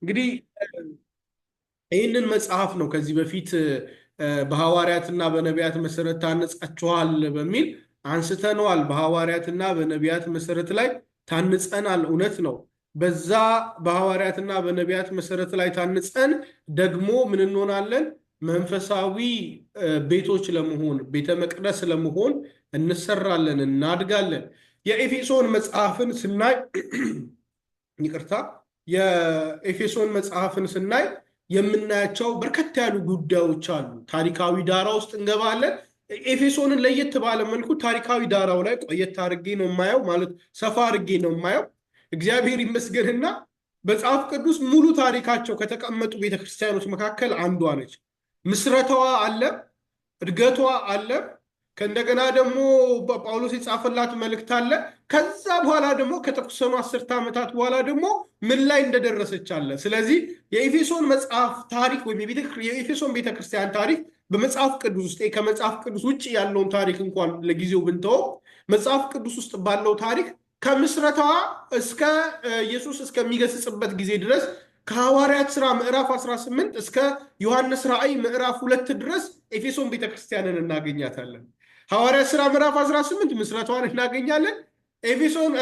እንግዲህ ይህንን መጽሐፍ ነው ከዚህ በፊት በሐዋርያትና በነቢያት መሰረት ታንጻችኋል በሚል አንስተነዋል። በሐዋርያትና በነቢያት መሰረት ላይ ታንጸናል፣ እውነት ነው። በዛ በሐዋርያትና በነቢያት መሰረት ላይ ታንጸን ደግሞ ምን እንሆናለን? መንፈሳዊ ቤቶች ለመሆን ቤተ መቅደስ ለመሆን እንሰራለን፣ እናድጋለን። የኤፌሶን መጽሐፍን ስናይ ይቅርታ፣ የኤፌሶን መጽሐፍን ስናይ የምናያቸው በርከት ያሉ ጉዳዮች አሉ። ታሪካዊ ዳራ ውስጥ እንገባለን። ኤፌሶንን ለየት ባለ መልኩ ታሪካዊ ዳራው ላይ ቆየት አድርጌ ነው የማየው፣ ማለት ሰፋ አድርጌ ነው የማየው። እግዚአብሔር ይመስገንና መጽሐፍ ቅዱስ ሙሉ ታሪካቸው ከተቀመጡ ቤተክርስቲያኖች መካከል አንዷ ነች። ምስረታዋ አለ፣ እድገቷ አለ፣ ከእንደገና ደግሞ ጳውሎስ የጻፈላት መልእክት አለ። ከዛ በኋላ ደግሞ ከተወሰኑ 10 ዓመታት በኋላ ደግሞ ምን ላይ እንደደረሰች አለ። ስለዚህ የኤፌሶን መጽሐፍ ታሪክ ወይም የኤፌሶን ቤተክርስቲያን ታሪክ በመጽሐፍ ቅዱስ ውስጥ ከመጽሐፍ ቅዱስ ውጭ ያለውን ታሪክ እንኳን ለጊዜው ብንተወው መጽሐፍ ቅዱስ ውስጥ ባለው ታሪክ ከምስረታዋ እስከ ኢየሱስ እስከሚገስጽበት ጊዜ ድረስ ከሐዋርያት ሥራ ምዕራፍ 18 እስከ ዮሐንስ ራእይ ምዕራፍ 2 ድረስ ኤፌሶን ቤተክርስቲያንን እናገኛታለን። ሐዋርያት ሥራ ምዕራፍ 18 ምስረቷን እናገኛለን። ኤፌሶን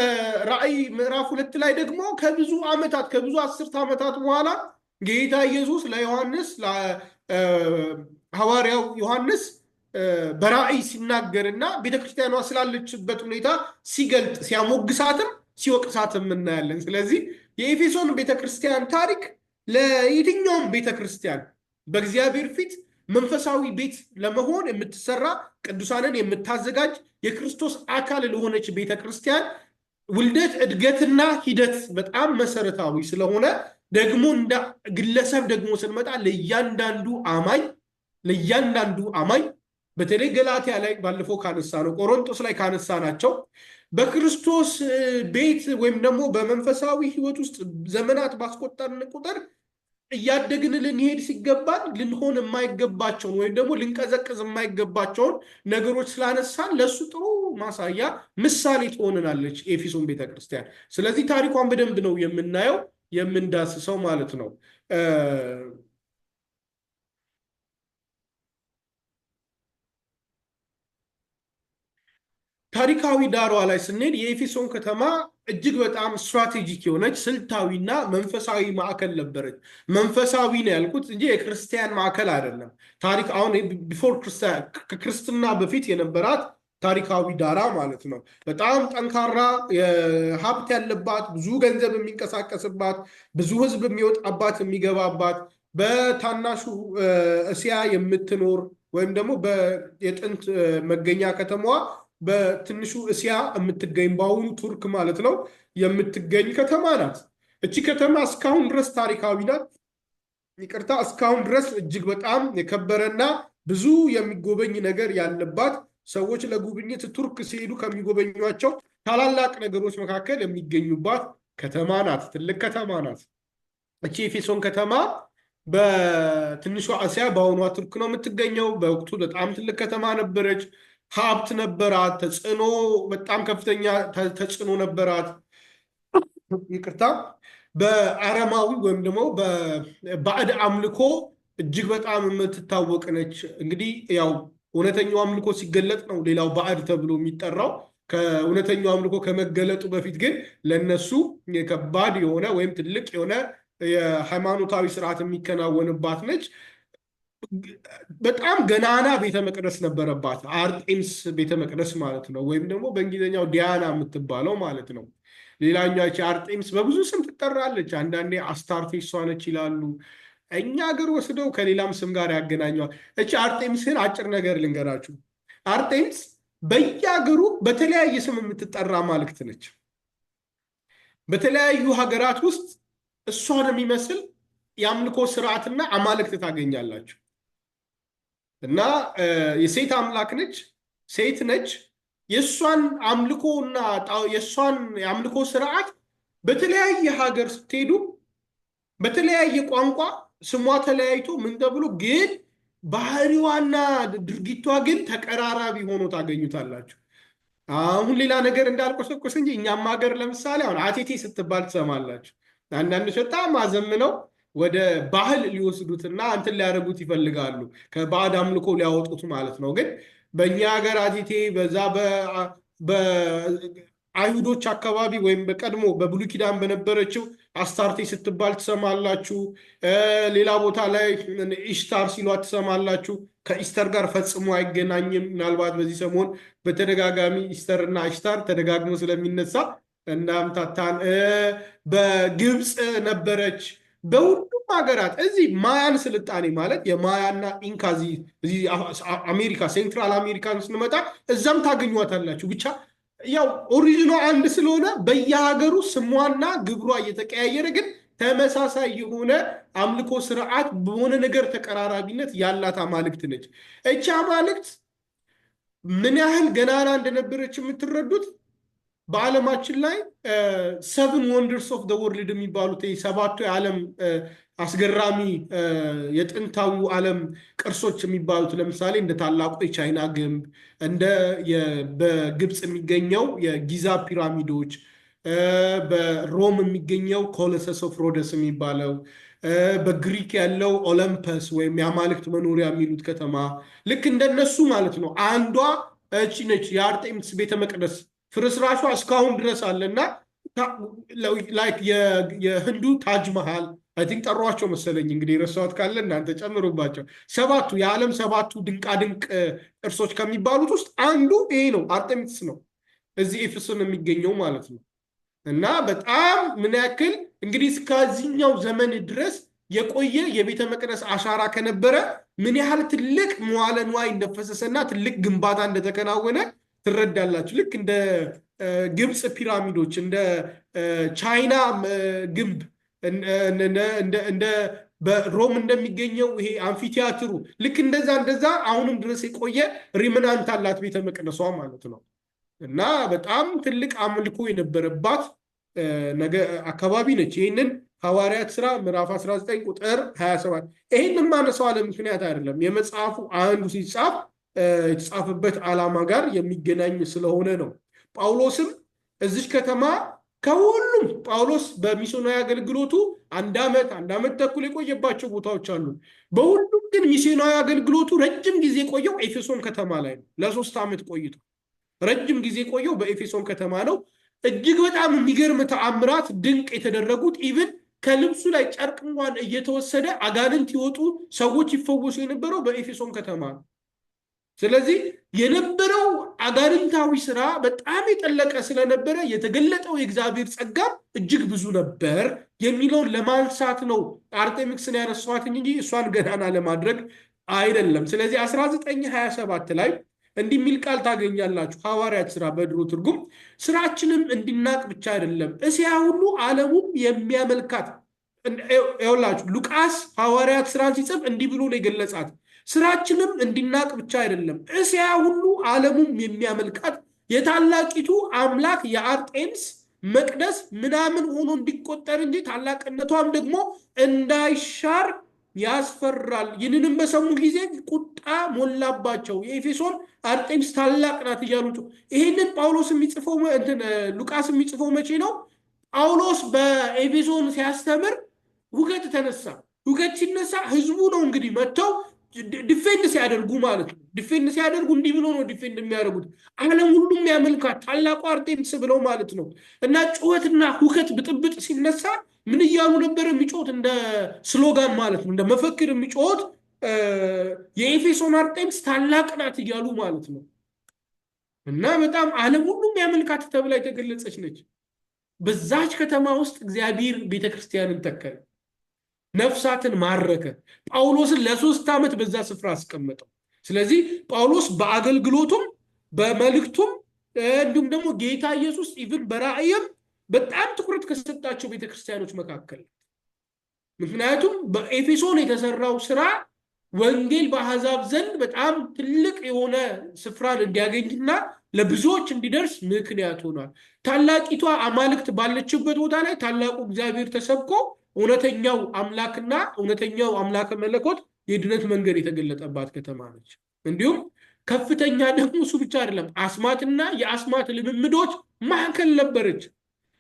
ራእይ ምዕራፍ 2 ላይ ደግሞ ከብዙ ዓመታት ከብዙ 10 ዓመታት በኋላ ጌታ ኢየሱስ ለዮሐንስ ሐዋርያው ዮሐንስ በራእይ ሲናገርና ቤተክርስቲያኗ ስላለችበት ሁኔታ ሲገልጥ ሲያሞግሳትም ሲወቅሳትም እናያለን። ስለዚህ የኤፌሶን ቤተክርስቲያን ታሪክ ለየትኛውም ቤተክርስቲያን በእግዚአብሔር ፊት መንፈሳዊ ቤት ለመሆን የምትሰራ ቅዱሳንን የምታዘጋጅ የክርስቶስ አካል ለሆነች ቤተክርስቲያን ውልደት እድገትና ሂደት በጣም መሰረታዊ ስለሆነ ደግሞ እንደ ግለሰብ ደግሞ ስንመጣ ለእያንዳንዱ አማኝ በተለይ ገላትያ ላይ ባለፈው ካነሳ ነው፣ ቆሮንቶስ ላይ ካነሳ ናቸው በክርስቶስ ቤት ወይም ደግሞ በመንፈሳዊ ህይወት ውስጥ ዘመናት ባስቆጠርን ቁጥር እያደግን ልንሄድ ሲገባን ልንሆን የማይገባቸውን ወይም ደግሞ ልንቀዘቅዝ የማይገባቸውን ነገሮች ስላነሳን ለእሱ ጥሩ ማሳያ ምሳሌ ትሆንናለች ኤፌሶን ቤተክርስቲያን። ስለዚህ ታሪኳን በደንብ ነው የምናየው የምንዳስሰው ማለት ነው። ታሪካዊ ዳሯ ላይ ስንሄድ የኤፌሶን ከተማ እጅግ በጣም ስትራቴጂክ የሆነች ስልታዊና መንፈሳዊ ማዕከል ነበረች። መንፈሳዊ ነው ያልኩት እንጂ የክርስቲያን ማዕከል አይደለም። ታሪክ አሁን ቢፎር ከክርስትና በፊት የነበራት ታሪካዊ ዳራ ማለት ነው። በጣም ጠንካራ ሀብት ያለባት፣ ብዙ ገንዘብ የሚንቀሳቀስባት፣ ብዙ ህዝብ የሚወጣባት የሚገባባት፣ በታናሹ እስያ የምትኖር ወይም ደግሞ የጥንት መገኛ ከተማዋ በትንሹ እስያ የምትገኝ በአሁኑ ቱርክ ማለት ነው የምትገኝ ከተማ ናት። እቺ ከተማ እስካሁን ድረስ ታሪካዊ ናት። ይቅርታ፣ እስካሁን ድረስ እጅግ በጣም የከበረና ብዙ የሚጎበኝ ነገር ያለባት፣ ሰዎች ለጉብኝት ቱርክ ሲሄዱ ከሚጎበኟቸው ታላላቅ ነገሮች መካከል የሚገኙባት ከተማ ናት። ትልቅ ከተማ ናት። እቺ ኤፌሶን ከተማ በትንሿ እስያ በአሁኗ ቱርክ ነው የምትገኘው። በወቅቱ በጣም ትልቅ ከተማ ነበረች። ሀብት ነበራት። ተጽዕኖ፣ በጣም ከፍተኛ ተጽዕኖ ነበራት። ይቅርታ፣ በአረማዊ ወይም ደግሞ በባዕድ አምልኮ እጅግ በጣም የምትታወቅ ነች። እንግዲህ ያው እውነተኛው አምልኮ ሲገለጥ ነው ሌላው ባዕድ ተብሎ የሚጠራው። ከእውነተኛው አምልኮ ከመገለጡ በፊት ግን ለነሱ ከባድ የሆነ ወይም ትልቅ የሆነ የሃይማኖታዊ ስርዓት የሚከናወንባት ነች። በጣም ገናና ቤተ መቅደስ ነበረባት። አርጤምስ ቤተ መቅደስ ማለት ነው፣ ወይም ደግሞ በእንግሊዝኛው ዲያና የምትባለው ማለት ነው። ሌላኛው አርጤምስ በብዙ ስም ትጠራለች። አንዳንዴ አስታርቴ እሷ ነች ይላሉ። እኛ ሀገር ወስደው ከሌላም ስም ጋር ያገናኘዋል። እቺ አርጤምስን አጭር ነገር ልንገራችሁ። አርጤምስ በየሀገሩ በተለያየ ስም የምትጠራ አማልክት ነች። በተለያዩ ሀገራት ውስጥ እሷን የሚመስል የአምልኮ ስርዓትና አማልክት ታገኛላችሁ። እና የሴት አምላክ ነች፣ ሴት ነች። የእሷን አምልኮና የእሷን የአምልኮ ስርዓት በተለያየ ሀገር ስትሄዱ በተለያየ ቋንቋ ስሟ ተለያይቶ ምን ተብሎ ግን ባህሪዋና ድርጊቷ ግን ተቀራራቢ ሆኖ ታገኙታላችሁ። አሁን ሌላ ነገር እንዳልቆሰቆስ እንጂ እኛም ሀገር ለምሳሌ አሁን አቴቴ ስትባል ትሰማላችሁ። አንዳንዶች በጣም አዘምነው ወደ ባህል ሊወስዱትና እንትን ሊያደርጉት ይፈልጋሉ። ከባዕድ አምልኮ ሊያወጡት ማለት ነው። ግን በእኛ ሀገር አቲቴ በዛ በአይሁዶች አካባቢ ወይም በቀድሞ በብሉይ ኪዳን በነበረችው አስታርቴ ስትባል ትሰማላችሁ። ሌላ ቦታ ላይ ኢሽታር ሲሏት ትሰማላችሁ። ከኢስተር ጋር ፈጽሞ አይገናኝም። ምናልባት በዚህ ሰሞን በተደጋጋሚ ኢስተር እና ኢሽታር ተደጋግሞ ስለሚነሳ እናምታታን። በግብፅ ነበረች። በሁሉም ሀገራት እዚህ ማያን ስልጣኔ ማለት የማያና ኢንካ እዚህ አሜሪካ ሴንትራል አሜሪካን ስንመጣ እዛም ታገኟታላችሁ። ብቻ ያው ኦሪጂኗ አንድ ስለሆነ በየሀገሩ ስሟና ግብሯ እየተቀያየረ ግን ተመሳሳይ የሆነ አምልኮ ስርዓት በሆነ ነገር ተቀራራቢነት ያላት አማልክት ነች። እቺ አማልክት ምን ያህል ገናና እንደነበረች የምትረዱት በዓለማችን ላይ ሰቨን ወንደርስ ኦፍ ደ ወርልድ የሚባሉት ሰባቱ የዓለም አስገራሚ የጥንታዊው ዓለም ቅርሶች የሚባሉት ለምሳሌ እንደ ታላቁ የቻይና ግንብ፣ እንደ በግብፅ የሚገኘው የጊዛ ፒራሚዶች፣ በሮም የሚገኘው ኮሎሰስ ኦፍ ሮደስ የሚባለው፣ በግሪክ ያለው ኦለምፐስ ወይም የአማልክት መኖሪያ የሚሉት ከተማ ልክ እንደነሱ ማለት ነው። አንዷ እቺ ነች የአርጤምስ ቤተ መቅደስ። ፍርስራሿ እስካሁን ድረስ አለና ላይክ የህንዱ ታጅ መሃል አይ ቲንክ ጠሯቸው መሰለኝ። እንግዲህ ረሳሁት ካለ እናንተ ጨምሩባቸው። ሰባቱ የዓለም ሰባቱ ድንቃድንቅ ቅርሶች ከሚባሉት ውስጥ አንዱ ይሄ ነው፣ አርጤምስ ነው፣ እዚህ ኤፌሶን የሚገኘው ማለት ነው። እና በጣም ምን ያክል እንግዲህ እስከዚህኛው ዘመን ድረስ የቆየ የቤተ መቅደስ አሻራ ከነበረ ምን ያህል ትልቅ መዋለ ንዋይ እንደፈሰሰና ትልቅ ግንባታ እንደተከናወነ ትረዳላችሁ። ልክ እንደ ግብፅ ፒራሚዶች፣ እንደ ቻይና ግንብ፣ እንደ በሮም እንደሚገኘው ይሄ አምፊቲያትሩ ልክ እንደዛ አሁንም ድረስ የቆየ ሪምናንት አላት ቤተ መቅደሷ ማለት ነው። እና በጣም ትልቅ አምልኮ የነበረባት አካባቢ ነች። ይህንን ሐዋርያት ሥራ ምዕራፍ 19 ቁጥር 27 ይህንን ማነሳው አለ ምክንያት አይደለም። የመጽሐፉ አንዱ ሲጻፍ የተጻፈበት ዓላማ ጋር የሚገናኝ ስለሆነ ነው። ጳውሎስም እዚች ከተማ ከሁሉም ጳውሎስ በሚስዮናዊ አገልግሎቱ አንድ ዓመት ተኩል የቆየባቸው ቦታዎች አሉ። በሁሉም ግን ሚስዮናዊ አገልግሎቱ ረጅም ጊዜ ቆየው ኤፌሶን ከተማ ላይ ነው። ለ3 ዓመት ቆይቶ ረጅም ጊዜ ቆየው በኤፌሶን ከተማ ነው። እጅግ በጣም የሚገርም ተአምራት ድንቅ የተደረጉት ኢቭን ከልብሱ ላይ ጨርቅ እንኳን እየተወሰደ አጋንንት ይወጡ ሰዎች ይፈወሱ የነበረው በኤፌሶን ከተማ ነው። ስለዚህ የነበረው አጋንንታዊ ስራ በጣም የጠለቀ ስለነበረ የተገለጠው የእግዚአብሔር ጸጋ እጅግ ብዙ ነበር የሚለውን ለማንሳት ነው አርጤምስን ያነሷት እንጂ እሷን ገናና ለማድረግ አይደለም። ስለዚህ 1927 ላይ እንዲህ የሚል ቃል ታገኛላችሁ። ሐዋርያት ሥራ በድሮ ትርጉም ስራችንም እንዲናቅ ብቻ አይደለም እስያ ሁሉ ዓለሙም የሚያመልካት። ይኸውላችሁ ሉቃስ ሐዋርያት ሥራን ሲጽፍ እንዲህ ብሎ ነው የገለጻት። ስራችንም እንዲናቅ ብቻ አይደለም እስያ ሁሉ ዓለሙም የሚያመልካት የታላቂቱ አምላክ የአርጤምስ መቅደስ ምናምን ሆኖ እንዲቆጠር እንጂ ታላቅነቷም ደግሞ እንዳይሻር ያስፈራል። ይህንንም በሰሙ ጊዜ ቁጣ ሞላባቸው። የኤፌሶን አርጤምስ ታላቅ ናት እያሉ ይህንን ጳውሎስ የሚጽፈው ሉቃስ የሚጽፈው መቼ ነው? ጳውሎስ በኤፌሶን ሲያስተምር ሁከት ተነሳ። ሁከት ሲነሳ ህዝቡ ነው እንግዲህ መጥተው ዲፌንድ ሲያደርጉ ማለት ነው። ዲፌንድ ሲያደርጉ እንዲህ ብሎ ነው ዲፌንድ የሚያደርጉት፣ ዓለም ሁሉም ያመልካት ታላቁ አርጤምስ ብለው ማለት ነው። እና ጩኸትና ሁከት ብጥብጥ ሲነሳ ምን እያሉ ነበር የሚጮት? እንደ ስሎጋን ማለት ነው፣ እንደ መፈክር የሚጮት የኤፌሶን አርጤምስ ታላቅ ናት እያሉ ማለት ነው። እና በጣም ዓለም ሁሉም ያመልካት ተብላ የተገለጸች ነች። በዛች ከተማ ውስጥ እግዚአብሔር ቤተክርስቲያንን ተከለ፣ ነፍሳትን ማረከ። ጳውሎስን ለ3 ዓመት በዛ ስፍራ አስቀመጠው። ስለዚህ ጳውሎስ በአገልግሎቱም በመልእክቱም እንዲሁም ደግሞ ጌታ ኢየሱስ ኢቭን በራእይም በጣም ትኩረት ከሰጣቸው ቤተክርስቲያኖች መካከል። ምክንያቱም በኤፌሶን የተሰራው ስራ ወንጌል በአሕዛብ ዘንድ በጣም ትልቅ የሆነ ስፍራን እንዲያገኝና ለብዙዎች እንዲደርስ ምክንያት ሆኗል። ታላቂቷ አማልክት ባለችበት ቦታ ላይ ታላቁ እግዚአብሔር ተሰብኮ እውነተኛው አምላክና እውነተኛው አምላከ መለኮት የድነት መንገድ የተገለጠባት ከተማ ነች። እንዲሁም ከፍተኛ ደግሞ እሱ ብቻ አይደለም፣ አስማትና የአስማት ልምምዶች ማዕከል ነበረች።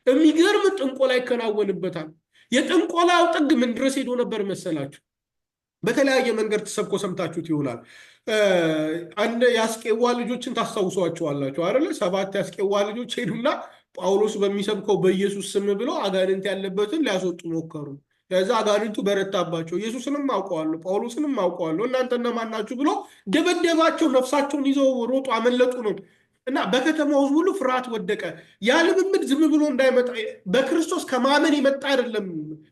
የሚገርም ጥንቆላ ይከናወንበታል። የጥንቆላው ጥግ ምን ድረስ ሄዶ ነበር መሰላችሁ? በተለያየ መንገድ ተሰብኮ ሰምታችሁት ይሆናል። አንድ የአስቄዋ ልጆችን ታስታውሷቸዋላችሁ አይደለ? 7 የአስቄዋ ልጆች ሄዱና ጳውሎስ በሚሰብከው በኢየሱስ ስም ብለው አጋንንት ያለበትን ሊያስወጡ ሞከሩ። ከዛ አጋንንቱ በረታባቸው። ኢየሱስንም አውቀዋለሁ ጳውሎስንም አውቀዋለሁ እናንተ እነማን ናችሁ ብሎ ደበደባቸው። ነፍሳቸውን ይዘው ሮጡ፣ አመለጡ ነው። እና በከተማው ውስጥ ሁሉ ፍርሃት ወደቀ። ያ ልምምድ ዝም ብሎ እንዳይመጣ በክርስቶስ ከማመን የመጣ አይደለም።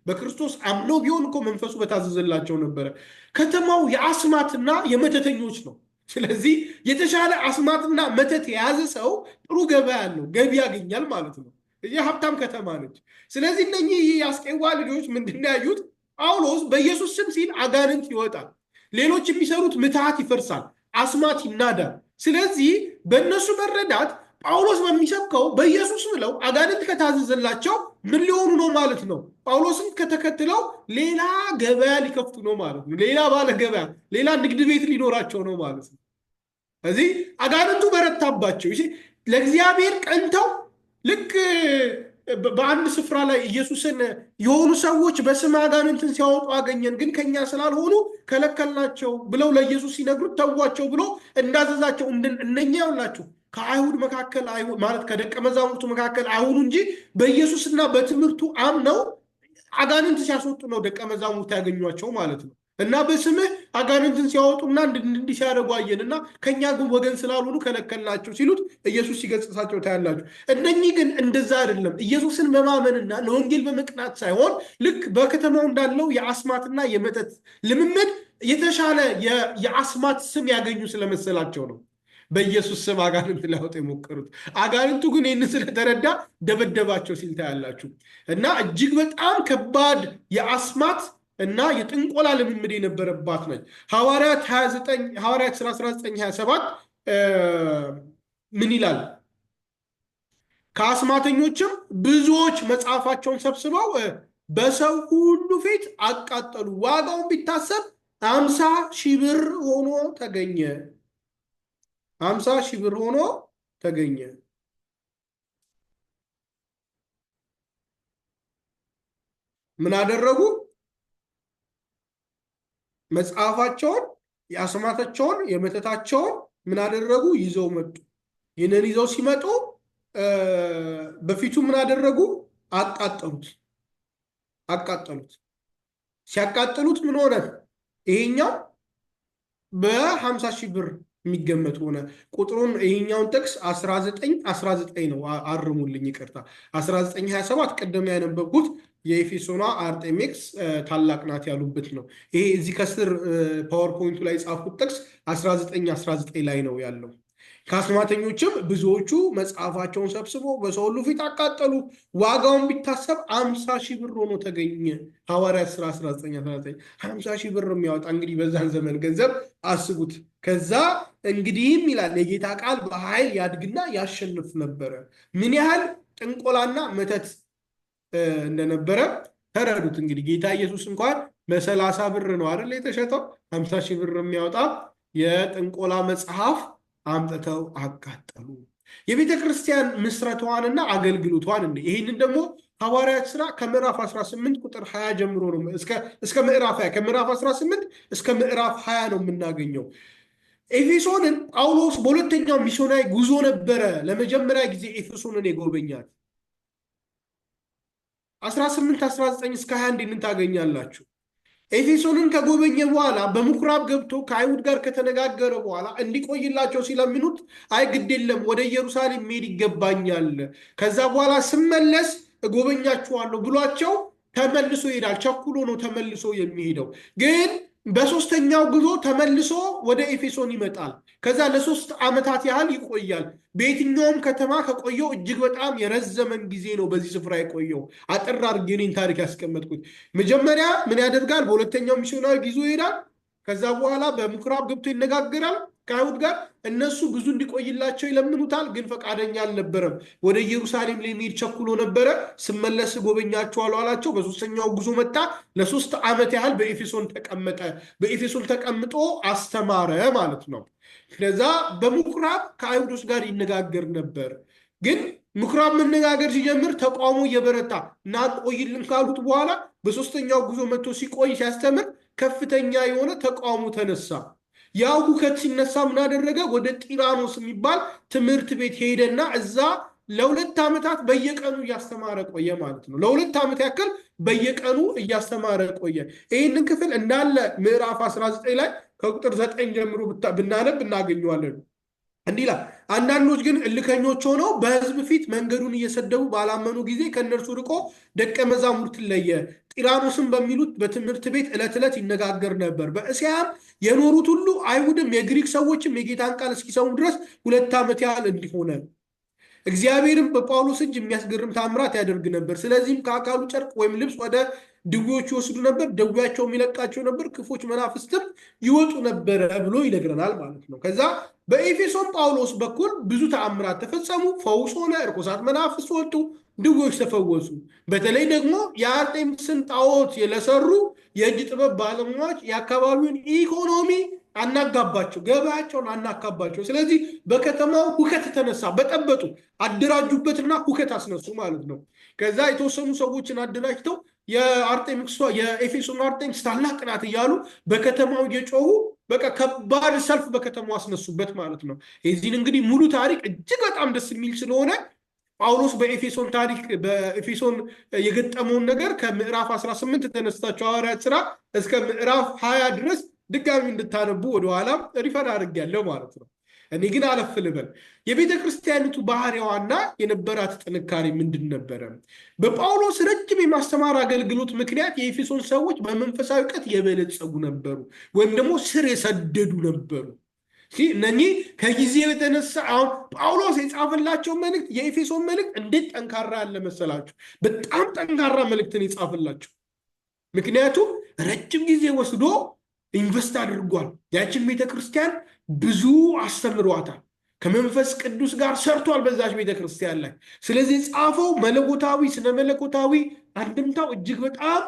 በክርስቶስ አምነው ቢሆን እኮ መንፈሱ በታዘዘላቸው ነበረ። ከተማው የአስማትና የመተተኞች ነው። ስለዚህ የተሻለ አስማትና መተት የያዘ ሰው ጥሩ ገበያ ያለው ገቢ ያገኛል ማለት ነው። የሀብታም ከተማ ነች። ስለዚህ እነኚህ የአስቄዋ ልጆች ምንድን ያዩት? ጳውሎስ በኢየሱስ ስም ሲል አጋንንት ይወጣል፣ ሌሎች የሚሰሩት ምትሃት ይፈርሳል፣ አስማት ይናዳል። ስለዚህ በእነሱ መረዳት ጳውሎስ በሚሰብከው በኢየሱስ ብለው አጋንንት ከታዘዘላቸው ምን ሊሆኑ ነው ማለት ነው? ጳውሎስን ከተከትለው ሌላ ገበያ ሊከፍቱ ነው ማለት ነው። ሌላ ባለ ገበያ፣ ሌላ ንግድ ቤት ሊኖራቸው ነው ማለት ነው። ስለዚህ አጋንንቱ በረታባቸው። ለእግዚአብሔር ቀንተው ልክ በአንድ ስፍራ ላይ ኢየሱስን የሆኑ ሰዎች በስም አጋንንትን ሲያወጡ አገኘን፣ ግን ከኛ ስላልሆኑ ከለከልናቸው ብለው ለኢየሱስ ሲነግሩት ተዋቸው ብሎ እንዳዘዛቸው እነኛ ያውላችሁ ከአይሁድ መካከል ማለት ከደቀ መዛሙርቱ መካከል አይሁኑ እንጂ በኢየሱስና በትምህርቱ አምነው አጋንንት ሲያስወጡ ነው ደቀ መዛሙርቱ ያገኟቸው ማለት ነው። እና በስምህ አጋንንትን ሲያወጡና እንዲህ ሲያደርጉ አየንና ከኛ ግን ወገን ስላልሆኑ ከለከልናቸው ሲሉት ኢየሱስ ሲገጽሳቸው ታያላችሁ። እነኚህ ግን እንደዛ አይደለም። ኢየሱስን በማመንና ለወንጌል በመቅናት ሳይሆን ልክ በከተማው እንዳለው የአስማትና የመተት ልምምድ የተሻለ የአስማት ስም ያገኙ ስለመሰላቸው ነው በኢየሱስ ስም አጋንንት ሊያወጡ የሞከሩት። አጋንንቱ ግን ይህን ስለተረዳ ደበደባቸው ሲል ታያላችሁ። እና እጅግ በጣም ከባድ የአስማት እና የጥንቆላ ልምምድ የነበረባት ነች። ሐዋርያት 19:27 ምን ይላል? ከአስማተኞችም ብዙዎች መጽሐፋቸውን ሰብስበው በሰው ሁሉ ፊት አቃጠሉ። ዋጋውን ቢታሰብ 50,000 ብር ሆኖ ተገኘ። 50,000 ብር ሆኖ ተገኘ። ምን አደረጉ? መጽሐፋቸውን፣ የአስማታቸውን፣ የመተታቸውን ምን አደረጉ? ይዘው መጡ። ይህንን ይዘው ሲመጡ በፊቱ ምን አደረጉ? አቃጠሉት። ሲያቃጥሉት ምን ሆነ? ይሄኛው በ50,000 ብር የሚገመት ሆነ። ቁጥሩን ይሄኛውን ጥቅስ 19:19 ነው። አርሙልኝ፣ ይቅርታ 19:27 ቀደም ያነበብኩት የኤፌሶኗ አርጤሜክስ ታላቅ ናት ያሉበት ነው። ይሄ እዚህ ከስር ፓወርፖይንቱ ላይ የጻፍኩት ጥቅስ 19:19 ላይ ነው ያለው። ከአስማተኞችም ብዙዎቹ መጽሐፋቸውን ሰብስበው በሰው ሁሉ ፊት አቃጠሉ። ዋጋውን ቢታሰብ 50,000 ብር ሆኖ ተገኘ። ሐዋርያት ሥራ 19:19 50,000 ብር የሚያወጣ እንግዲህ በዛን ዘመን ገንዘብ አስቡት። ከዛ እንግዲህም ይላል የጌታ ቃል በኃይል ያድግና ያሸንፍ ነበረ። ምን ያህል ጥንቆላና መተት እንደነበረ ተረዱት። እንግዲህ ጌታ ኢየሱስ እንኳን በ30 ብር ነው አይደል የተሸጠው። 50,000 ብር የሚያወጣ የጥንቆላ መጽሐፍ አምጥተው አቃጠሉ። የቤተ ክርስቲያን ምስረቷንና አገልግሎቷን ይህንን ደግሞ ሐዋርያት ሥራ ከምዕራፍ 18 ቁጥር 20 ጀምሮ ነው እስከ ምዕራፍ 20 ከምዕራፍ 18 እስከ ምዕራፍ 20 ነው የምናገኘው። ኤፌሶንን ጳውሎስ በሁለተኛው ሚስዮናዊ ጉዞ ነበረ ለመጀመሪያ ጊዜ ኤፌሶንን የጎበኛት። 18:19 እስከ 21 ታገኛላችሁ። ኤፌሶንን ከጎበኘ በኋላ በምኩራብ ገብቶ ከአይሁድ ጋር ከተነጋገረ በኋላ እንዲቆይላቸው ሲለምኑት አይ ግድ የለም ወደ ኢየሩሳሌም መሄድ ይገባኛል፣ ከዛ በኋላ ስመለስ እጎበኛችኋለሁ ብሏቸው ተመልሶ ይሄዳል። ቸኩሎ ነው ተመልሶ የሚሄደው። ግን በሶስተኛው ጉዞ ተመልሶ ወደ ኤፌሶን ይመጣል። ከዛ ለ3 ዓመታት ያህል ይቆያል። በየትኛውም ከተማ ከቆየው እጅግ በጣም የረዘመን ጊዜ ነው በዚህ ስፍራ የቆየው። አጠር አድርጌ እኔን ታሪክ ያስቀመጥኩት። መጀመሪያ ምን ያደርጋል? በሁለተኛው ሚስዮናዊ ጉዞ ይሄዳል። ከዛ በኋላ በምኩራብ ገብቶ ይነጋገራል ከአይሁድ ጋር። እነሱ ብዙ እንዲቆይላቸው ይለምኑታል፣ ግን ፈቃደኛ አልነበረም። ወደ ኢየሩሳሌም ለመሄድ ቸኩሎ ነበረ። ስመለስ ጎበኛችኋለሁ አላቸው። በሶስተኛው ጉዞ መጣ። ለ3 ዓመት ያህል በኤፌሶን ተቀመጠ። በኤፌሶን ተቀምጦ አስተማረ ማለት ነው። ከዛ በምኩራብ ከአይሁዶች ጋር ይነጋገር ነበር። ግን ምኩራብ መነጋገር ሲጀምር ተቃውሞ እየበረታ እና ቆይልን ካሉት በኋላ በሶስተኛው ጉዞ መጥቶ ሲቆይ ሲያስተምር ከፍተኛ የሆነ ተቃውሞ ተነሳ። ያ ሁከት ሲነሳ ምን አደረገ? ወደ ጢራኖስ የሚባል ትምህርት ቤት ሄደና እዛ ለሁለት ዓመታት በየቀኑ እያስተማረ ቆየ ማለት ነው። ለሁለት ዓመት ያክል በየቀኑ እያስተማረ ቆየ። ይህንን ክፍል እንዳለ ምዕራፍ 19 ላይ ከቁጥር 9 ጀምሮ ብናነብ እናገኘዋለን። እንዲህ ይላል። አንዳንዶች ግን እልከኞች ሆነው በሕዝብ ፊት መንገዱን እየሰደቡ ባላመኑ ጊዜ ከእነርሱ ርቆ ደቀ መዛሙርትን ለየ። ጢራኖስም በሚሉት በትምህርት ቤት ዕለት ዕለት ይነጋገር ነበር። በእስያም የኖሩት ሁሉ አይሁድም የግሪክ ሰዎችም የጌታን ቃል እስኪሰሙ ድረስ 2 ዓመት ያህል እንዲሆነ እግዚአብሔርም በጳውሎስ እጅ የሚያስገርም ታምራት ያደርግ ነበር። ስለዚህም ከአካሉ ጨርቅ ወይም ልብስ ወደ ድዌዎች ይወስዱ ነበር፣ ደዌያቸው የሚለቃቸው ነበር፣ ክፎች መናፍስትም ይወጡ ነበረ ብሎ ይነግረናል ማለት ነው። ከዛ በኤፌሶን ጳውሎስ በኩል ብዙ ተአምራት ተፈጸሙ፣ ፈውስ ሆነ፣ እርኩሳት መናፍስት ወጡ፣ ድዌዎች ተፈወሱ። በተለይ ደግሞ የአርጤምስን ጣዖት ለሰሩ የእጅ ጥበብ ባለሙያዎች የአካባቢውን ኢኮኖሚ አናጋባቸው፣ ገበያቸውን አናካባቸው። ስለዚህ በከተማው ሁከት ተነሳ፣ በጠበጡ አደራጁበትና ሁከት አስነሱ ማለት ነው። ከዛ የተወሰኑ ሰዎችን አደራጅተው የኤፌሶን አርጤምስ ታላቅ ናት እያሉ በከተማው እየጮሁ በቃ ከባድ ሰልፍ በከተማው አስነሱበት ማለት ነው። የዚህን እንግዲህ ሙሉ ታሪክ እጅግ በጣም ደስ የሚል ስለሆነ ጳውሎስ በኤፌሶን የገጠመውን ነገር ከምዕራፍ 18 ተነስታችሁ ሐዋርያት ሥራ እስከ ምዕራፍ 20 ድረስ ድጋሚ እንድታነቡ ወደኋላ ሪፈር አድርጌያለሁ ማለት ነው። እኔ ግን አለፍ ልበል። የቤተ ክርስቲያኒቱ ባህሪዋና የነበራት ጥንካሬ ምንድን ነበረ? በጳውሎስ ረጅም የማስተማር አገልግሎት ምክንያት የኤፌሶን ሰዎች በመንፈሳዊ እውቀት የበለጸጉ ነበሩ፣ ወይም ደግሞ ስር የሰደዱ ነበሩ። እነኚህ ከጊዜ የተነሳ አሁን ጳውሎስ የጻፈላቸው መልእክት፣ የኤፌሶን መልእክት እንዴት ጠንካራ ያለ መሰላችሁ? በጣም ጠንካራ መልእክትን የጻፈላቸው። ምክንያቱም ረጅም ጊዜ ወስዶ ኢንቨስት አድርጓል። ያችን ቤተክርስቲያን ብዙ አስተምሯታል። ከመንፈስ ቅዱስ ጋር ሰርቷል በዛች ቤተክርስቲያን ላይ። ስለዚህ ጻፈው መለኮታዊ ስነ መለኮታዊ አንድምታው እጅግ በጣም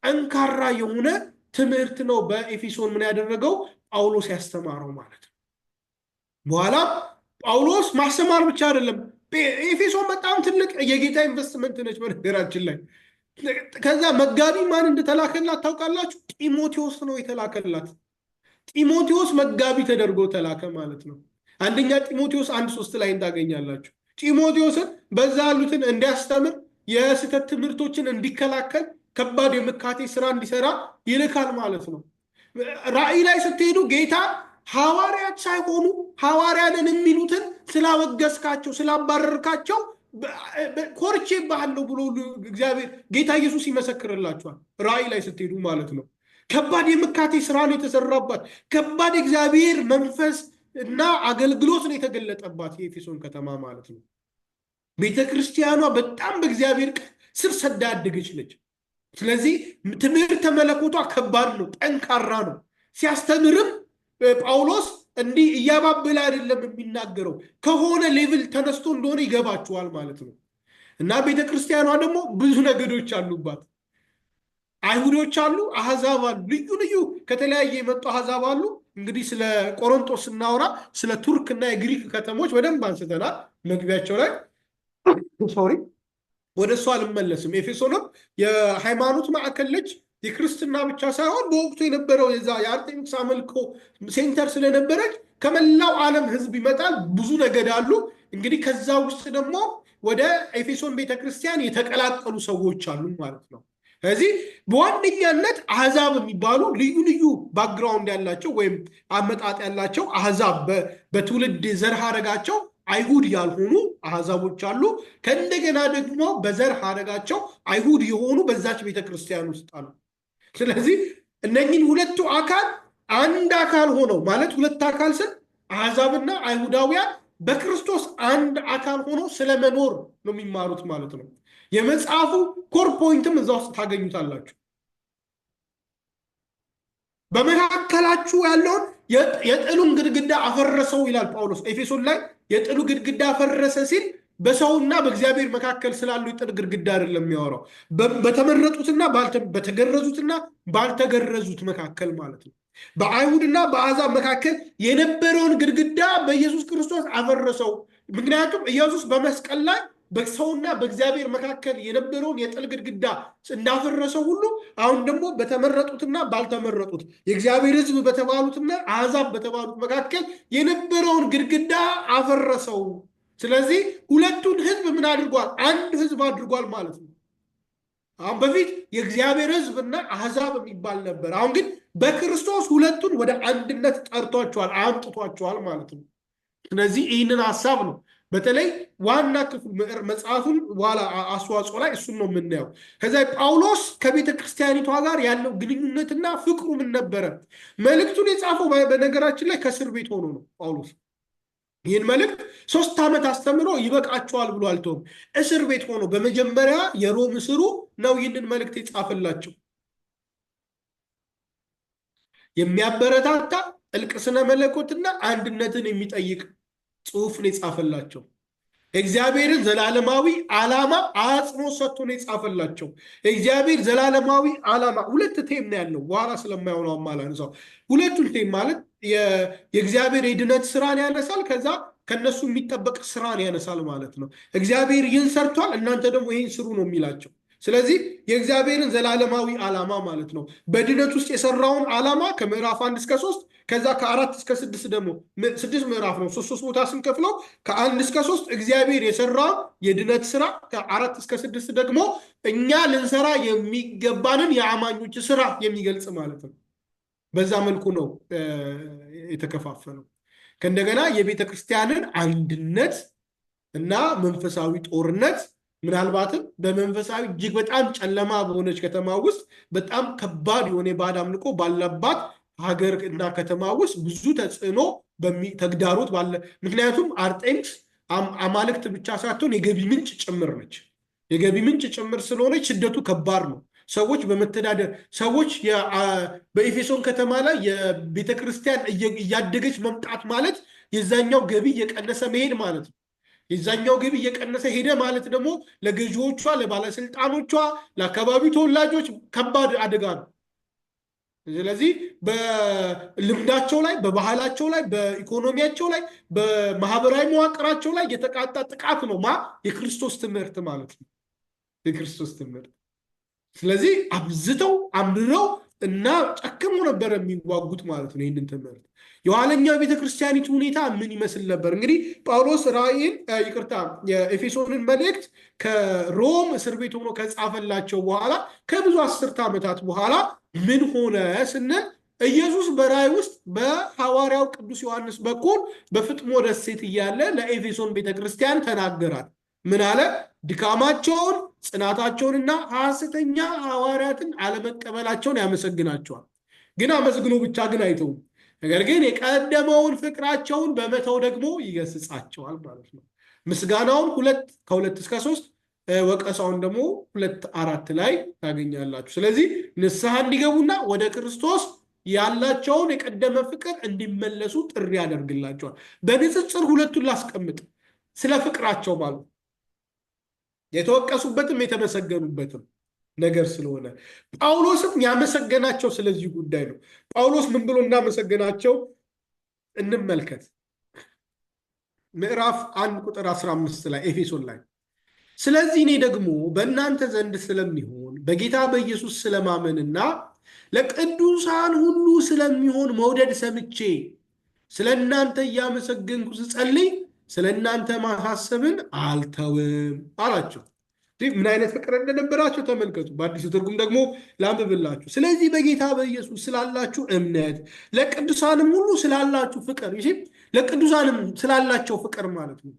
ጠንካራ የሆነ ትምህርት ነው በኤፌሶን ምን ያደረገው ጳውሎስ ያስተማረው ማለት ነው። በኋላ ጳውሎስ ማስተማር ብቻ አይደለም፣ ኤፌሶን በጣም ትልቅ የጌታ ኢንቨስትመንት ነች በነገራችን ላይ። ከዛ መጋቢ ማን እንደተላከላት ታውቃላችሁ? ጢሞቴዎስ ነው የተላከላት። ጢሞቴዎስ መጋቢ ተደርጎ ተላከ ማለት ነው። አንደኛ ጢሞቴዎስ 1:3 ላይ እንዳገኛላችሁ። ጢሞቴዎስን በዛ ያሉትን እንዲያስተምር፣ የስህተት ትምህርቶችን እንዲከላከል፣ ከባድ የምካቴ ስራ እንዲሰራ ይልካል ማለት ነው። ራእይ ላይ ስትሄዱ ጌታ ሐዋርያት ሳይሆኑ ሐዋርያንን የሚሉትን ስላወገዝካቸው ስላባረርካቸው ኮርቼ ባለው ብሎ እግዚአብሔር ጌታ ኢየሱስ ይመሰክርላችኋል። ራእይ ላይ ስትሄዱ ማለት ነው። ከባድ የምካቴ ስራ ነው የተሰራባት። ከባድ እግዚአብሔር መንፈስ እና አገልግሎት ነው የተገለጠባት የኤፌሶን ከተማ ማለት ነው። ቤተክርስቲያኗ በጣም በእግዚአብሔር ስር ሰዳ ያደገች ነች። ስለዚህ ትምህርተ መለኮቷ ከባድ ነው፣ ጠንካራ ነው። ሲያስተምርም ጳውሎስ እንዲህ እያባበለ አይደለም የሚናገረው፣ ከሆነ ሌቭል ተነስቶ እንደሆነ ይገባችኋል ማለት ነው። እና ቤተክርስቲያኗ ደግሞ ብዙ ነገዶች አሉባት። አይሁዶች አሉ፣ አሕዛብ አሉ፣ ልዩ ልዩ ከተለያየ የመጡ አሕዛብ አሉ። እንግዲህ ስለ ቆሮንቶስ ስናወራ ስለ ቱርክ እና የግሪክ ከተሞች በደንብ አንስተናል መግቢያቸው ላይ። ሶሪ ወደ እሱ አልመለስም። ኤፌሶንም የሃይማኖት ማዕከል ነች። የክርስትና ብቻ ሳይሆን በወቅቱ የነበረው የዛ የአርጤምስ አምልኮ ሴንተር ስለነበረች ከመላው ዓለም ሕዝብ ይመጣል። ብዙ ነገድ አሉ። እንግዲህ ከዛ ውስጥ ደግሞ ወደ ኤፌሶን ቤተክርስቲያን የተቀላቀሉ ሰዎች አሉ ማለት ነው። ስለዚህ በዋነኛነት አሕዛብ የሚባሉ ልዩ ልዩ ባክግራውንድ ያላቸው ወይም አመጣጥ ያላቸው አሕዛብ በትውልድ ዘር ሐረጋቸው አይሁድ ያልሆኑ አሕዛቦች አሉ። ከእንደገና ደግሞ በዘር ሐረጋቸው አይሁድ የሆኑ በዛች ቤተክርስቲያን ውስጥ አሉ። ስለዚህ እነኚህን ሁለቱ አካል አንድ አካል ሆነው ማለት ሁለት አካል ስል አሕዛብና አይሁዳውያን በክርስቶስ አንድ አካል ሆነው ስለመኖር ነው የሚማሩት ማለት ነው። የመጽሐፉ ኮር ፖይንትም እዛ ውስጥ ታገኙታላችሁ። በመካከላችሁ ያለውን የጥሉን ግድግዳ አፈረሰው ይላል ጳውሎስ ኤፌሶን ላይ። የጥሉ ግድግዳ አፈረሰ ሲል በሰውና በእግዚአብሔር መካከል ስላሉ የጥል ግድግዳ አይደለም የሚያወራው፣ በተመረጡትና በተገረዙትና ባልተገረዙት መካከል ማለት ነው። በአይሁድና በአሕዛብ መካከል የነበረውን ግድግዳ በኢየሱስ ክርስቶስ አፈረሰው። ምክንያቱም ኢየሱስ በመስቀል ላይ በሰውና በእግዚአብሔር መካከል የነበረውን የጥል ግድግዳ እንዳፈረሰው ሁሉ አሁን ደግሞ በተመረጡትና ባልተመረጡት የእግዚአብሔር ሕዝብ በተባሉትና አሕዛብ በተባሉት መካከል የነበረውን ግድግዳ አፈረሰው። ስለዚህ ሁለቱን ሕዝብ ምን አድርጓል? አንድ ሕዝብ አድርጓል ማለት ነው። አሁን በፊት የእግዚአብሔር ሕዝብና አሕዛብ የሚባል ነበር። አሁን ግን በክርስቶስ ሁለቱን ወደ አንድነት ጠርቷቸዋል፣ አምጥቷቸዋል ማለት ነው። ስለዚህ ይህንን ሀሳብ ነው በተለይ ዋና ክፍል መጽሐፉን በኋላ አስተዋጽኦ ላይ እሱን ነው የምናየው። ከዚያ ጳውሎስ ከቤተ ክርስቲያኒቷ ጋር ያለው ግንኙነትና ፍቅሩ ምን ነበረ? መልእክቱን የጻፈው በነገራችን ላይ ከእስር ቤት ሆኖ ነው። ጳውሎስ ይህን መልእክት 3 ዓመት አስተምሮ ይበቃቸዋል ብሎ አልተውም። እስር ቤት ሆኖ በመጀመሪያ የሮም እስሩ ነው ይህንን መልእክት የጻፈላቸው። የሚያበረታታ ጥልቅ ስነ መለኮትና አንድነትን የሚጠይቅ ጽሑፍን የጻፈላቸው። እግዚአብሔርን ዘላለማዊ ዓላማ አጽንዖት ሰጥቶ ነው የጻፈላቸው። እግዚአብሔር ዘላለማዊ ዓላማ 2 ቴም ነው ያለው። በኋላ ስለማይሆነው አማላንሳው 2ቱን ቴም ማለት የእግዚአብሔር የድነት ስራን ያነሳል፣ ከዛ ከነሱ የሚጠበቅ ስራን ያነሳል ማለት ነው። እግዚአብሔር ይህን ሰርቷል፣ እናንተ ደግሞ ይህን ስሩ ነው የሚላቸው። ስለዚህ የእግዚአብሔርን ዘላለማዊ ዓላማ ማለት ነው። በድነት ውስጥ የሰራውን ዓላማ ከምዕራፍ 1 እስከ 3 ከዛ ከ4 እስከ 6 ደግሞ 6 ምዕራፍ ነው። 3 ቦታ ስንከፍለው ከ1 እስከ 3 እግዚአብሔር የሰራው የድነት ስራ፣ ከ4 እስከ 6 ደግሞ እኛ ልንሰራ የሚገባንን የአማኞች ስራ የሚገልጽ ማለት ነው። በዛ መልኩ ነው የተከፋፈለው። ከእንደገና የቤተ ክርስቲያንን አንድነት እና መንፈሳዊ ጦርነት ምናልባትም በመንፈሳዊ እጅግ በጣም ጨለማ በሆነች ከተማ ውስጥ በጣም ከባድ የሆነ የባዕድ አምልኮ ባለባት ሀገር እና ከተማ ውስጥ ብዙ ተጽዕኖ ተግዳሮት ባለ፣ ምክንያቱም አርጤምስ አማልክት ብቻ ሳትሆን የገቢ ምንጭ ጭምር ነች። የገቢ ምንጭ ጭምር ስለሆነች ስደቱ ከባድ ነው። ሰዎች በመተዳደር ሰዎች በኤፌሶን ከተማ ላይ የቤተ ክርስቲያን እያደገች መምጣት ማለት የዛኛው ገቢ እየቀነሰ መሄድ ማለት ነው። የዛኛው ገቢ እየቀነሰ ሄደ ማለት ደግሞ ለገዢዎቿ፣ ለባለስልጣኖቿ፣ ለአካባቢው ተወላጆች ከባድ አደጋ ነው። ስለዚህ በልምዳቸው ላይ፣ በባህላቸው ላይ፣ በኢኮኖሚያቸው ላይ፣ በማህበራዊ መዋቅራቸው ላይ የተቃጣ ጥቃት ነው የክርስቶስ ትምህርት ማለት ነው። የክርስቶስ ትምህርት ስለዚህ አብዝተው አምርረው እና ጨክመው ነበር የሚዋጉት ማለት ነው ይህንን ትምህርት። የኋለኛው ቤተክርስቲያኒቱ ሁኔታ ምን ይመስል ነበር? እንግዲህ ጳውሎስ የኤፌሶንን መልእክት ከሮም እስር ቤት ሆኖ ከጻፈላቸው በኋላ ከብዙ 10 ዓመታት በኋላ ምን ሆነ ስንል ኢየሱስ በራእይ ውስጥ በሐዋርያው ቅዱስ ዮሐንስ በኩል በፍጥሞ ደሴት እያለ ለኤፌሶን ቤተክርስቲያን ተናገራል። ምን አለ? ድካማቸውን ጽናታቸውንና ሐሰተኛ ሐዋርያትን አለመቀበላቸውን ያመሰግናቸዋል። ግን አመስግኖ ብቻ ግን አይተውም። ነገር ግን የቀደመውን ፍቅራቸውን በመተው ደግሞ ይገስጻቸዋል ማለት ነው። ምስጋናውን ከ2 እስከ 3 ወቀሳውን ደግሞ 2-4 ላይ ታገኛላችሁ። ስለዚህ ንስሐ እንዲገቡና ወደ ክርስቶስ ያላቸውን የቀደመ ፍቅር እንዲመለሱ ጥሪ ያደርግላቸዋል። በንጽጽር ሁለቱን ላስቀምጥ፣ ስለ ፍቅራቸው ማለት የተወቀሱበትም የተመሰገኑበትም ነገር ስለሆነ ጳውሎስም ያመሰገናቸው ስለዚህ ጉዳይ ነው። ጳውሎስ ምን ብሎ እንዳመሰገናቸው እንመልከት። ምዕራፍ 1 ቁጥር 15 ላይ ኤፌሶን ላይ ስለዚህ እኔ ደግሞ በእናንተ ዘንድ ስለሚሆን በጌታ በኢየሱስ ስለማመንና ለቅዱሳን ሁሉ ስለሚሆን መውደድ ሰምቼ ስለ እናንተ እያመሰገንኩ ስጸልይ ስለ እናንተ ማሳሰብን አልተውም አላቸው። ምን አይነት ፍቅር እንደነበራቸው ተመልከቱ። በአዲሱ ትርጉም ደግሞ ላንብብላችሁ። ስለዚህ በጌታ በኢየሱስ ስላላችሁ እምነት ለቅዱሳንም ሁሉ ስላላችሁ ፍቅር፣ ለቅዱሳንም ስላላቸው ፍቅር ማለት ነው።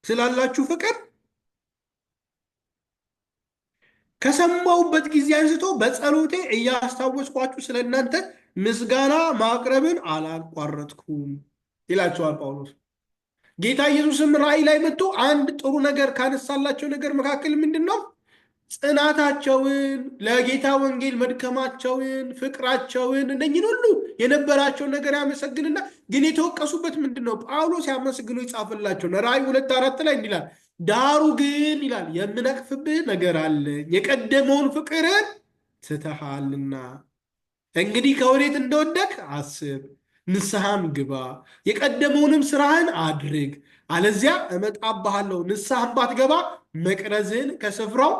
ስላላችሁ ፍቅር ከሰማሁበት ጊዜ አንስቶ በጸሎቴ እያስታወስኳችሁ ስለ እናንተ ምስጋና ማቅረብን አላቋረጥኩም ይላቸዋል ጳውሎስ። ጌታ ኢየሱስም ራእይ ላይ መጥቶ አንድ ጥሩ ነገር ካነሳላቸው ነገር መካከል ምንድን ነው? ጽናታቸውን፣ ለጌታ ወንጌል መድከማቸውን፣ ፍቅራቸውን፣ እነኝን ሁሉ የነበራቸውን ነገር ያመሰግንና ግን የተወቀሱበት ምንድን ነው? ጳውሎስ ያመሰግኖ ይጻፍላቸው ራእይ 2:4 ላይ እንዲላል ዳሩ ግን ይላል የምነቅፍብህ ነገር አለ፣ የቀደመውን ፍቅርን ትተሃልና እንግዲህ ከወዴት እንደወደቅ አስብ፣ ንስሐም ግባ፣ የቀደመውንም ስራህን አድርግ፣ አለዚያ እመጣብሃለሁ፣ ንስሐም ባትገባ መቅረዝህን ከስፍራው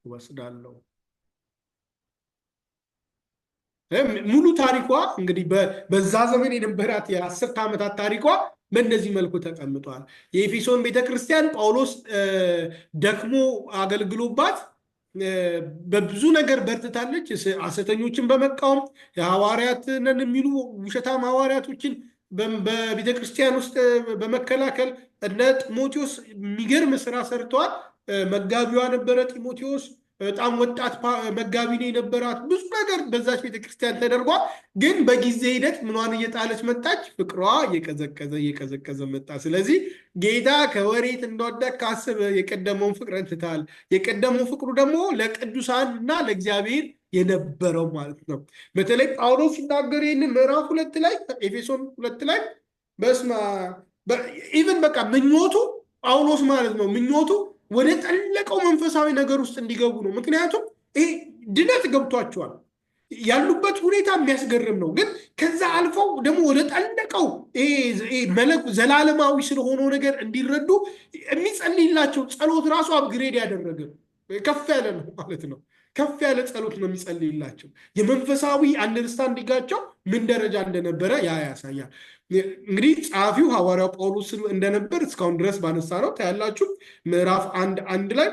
እወስዳለሁ። ሙሉ ታሪኳ እንግዲህ በዛ ዘመን የነበራት የ10 ዓመታት ታሪኳ በእነዚህ መልኩ ተቀምጧል። የኤፌሶን ቤተክርስቲያን ጳውሎስ ደክሞ አገልግሎባት በብዙ ነገር በርትታለች። ሐሰተኞችን በመቃወም የሐዋርያት ነን የሚሉ ውሸታም ሐዋርያቶችን በቤተክርስቲያን ውስጥ በመከላከል እነ ጢሞቴዎስ የሚገርም ስራ ሰርተዋል። መጋቢዋ ነበረ ጢሞቴዎስ። በጣም ወጣት መጋቢ ነው የነበራት። ብዙ ነገር በዛች ቤተክርስቲያን ተደርጓል። ግን በጊዜ ሂደት ምኗን እየጣለች መጣች? ፍቅሯ እየቀዘቀዘ መጣ። ስለዚህ ጌታ ከወሬት እንደወደቅ ካስብ የቀደመውን ፍቅርን ትታል። የቀደመው ፍቅሩ ደግሞ ለቅዱሳን እና ለእግዚአብሔር የነበረው ማለት ነው። በተለይ ጳውሎስ ሲናገር ይህንን ምዕራፍ 2 ላይ ኤፌሶን 2 ላይ ኢቨን በቃ ምኞቱ ጳውሎስ ማለት ነው ምኞቱ ወደ ጠለቀው መንፈሳዊ ነገር ውስጥ እንዲገቡ ነው። ምክንያቱም ይሄ ድነት ገብቷቸዋል። ያሉበት ሁኔታ የሚያስገርም ነው። ግን ከዛ አልፈው ደግሞ ወደ ጠለቀው ዘላለማዊ ስለሆነው ነገር እንዲረዱ የሚጸልይላቸው ጸሎት ራሱ አፕግሬድ ያደረገ ከፍ ያለ ነው ማለት ነው። ከፍ ያለ ጸሎት ነው የሚጸልይላቸው። የመንፈሳዊ አንደርስታንዲንጋቸው ምን ደረጃ እንደነበረ ያሳያል። እንግዲህ ጸሐፊው ሐዋርያው ጳውሎስ እንደነበር እስካሁን ድረስ ባነሳ ነው ታያላችሁ። ምዕራፍ 1 ላይ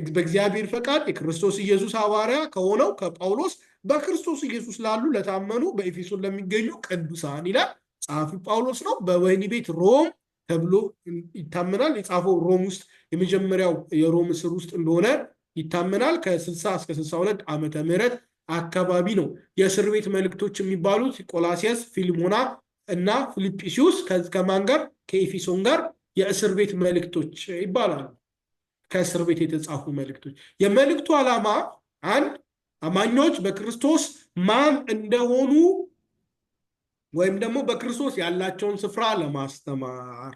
በእግዚአብሔር ፈቃድ የክርስቶስ ኢየሱስ ሐዋርያ ከሆነው ከጳውሎስ በክርስቶስ ኢየሱስ ላሉ ለታመኑ በኤፌሶን ለሚገኙ ቅዱሳን ይላል። ጸሐፊው ጳውሎስ ነው። በወህኒ ቤት ሮም ተብሎ ይታመናል። የጻፈው ሮም ውስጥ የመጀመሪያው የሮም እስር ውስጥ እንደሆነ ይታመናል። ከ60 እስከ 62 ዓመተ ምህረት አካባቢ ነው። የእስር ቤት መልእክቶች የሚባሉት ቆላሲያስ፣ ፊልሞና እና ፊልጵስዩስ ከማን ጋር? ከኤፌሶን ጋር የእስር ቤት መልእክቶች ይባላሉ። ከእስር ቤት የተጻፉ መልእክቶች። የመልእክቱ ዓላማ አንድ አማኞች በክርስቶስ ማን እንደሆኑ ወይም ደግሞ በክርስቶስ ያላቸውን ስፍራ ለማስተማር፣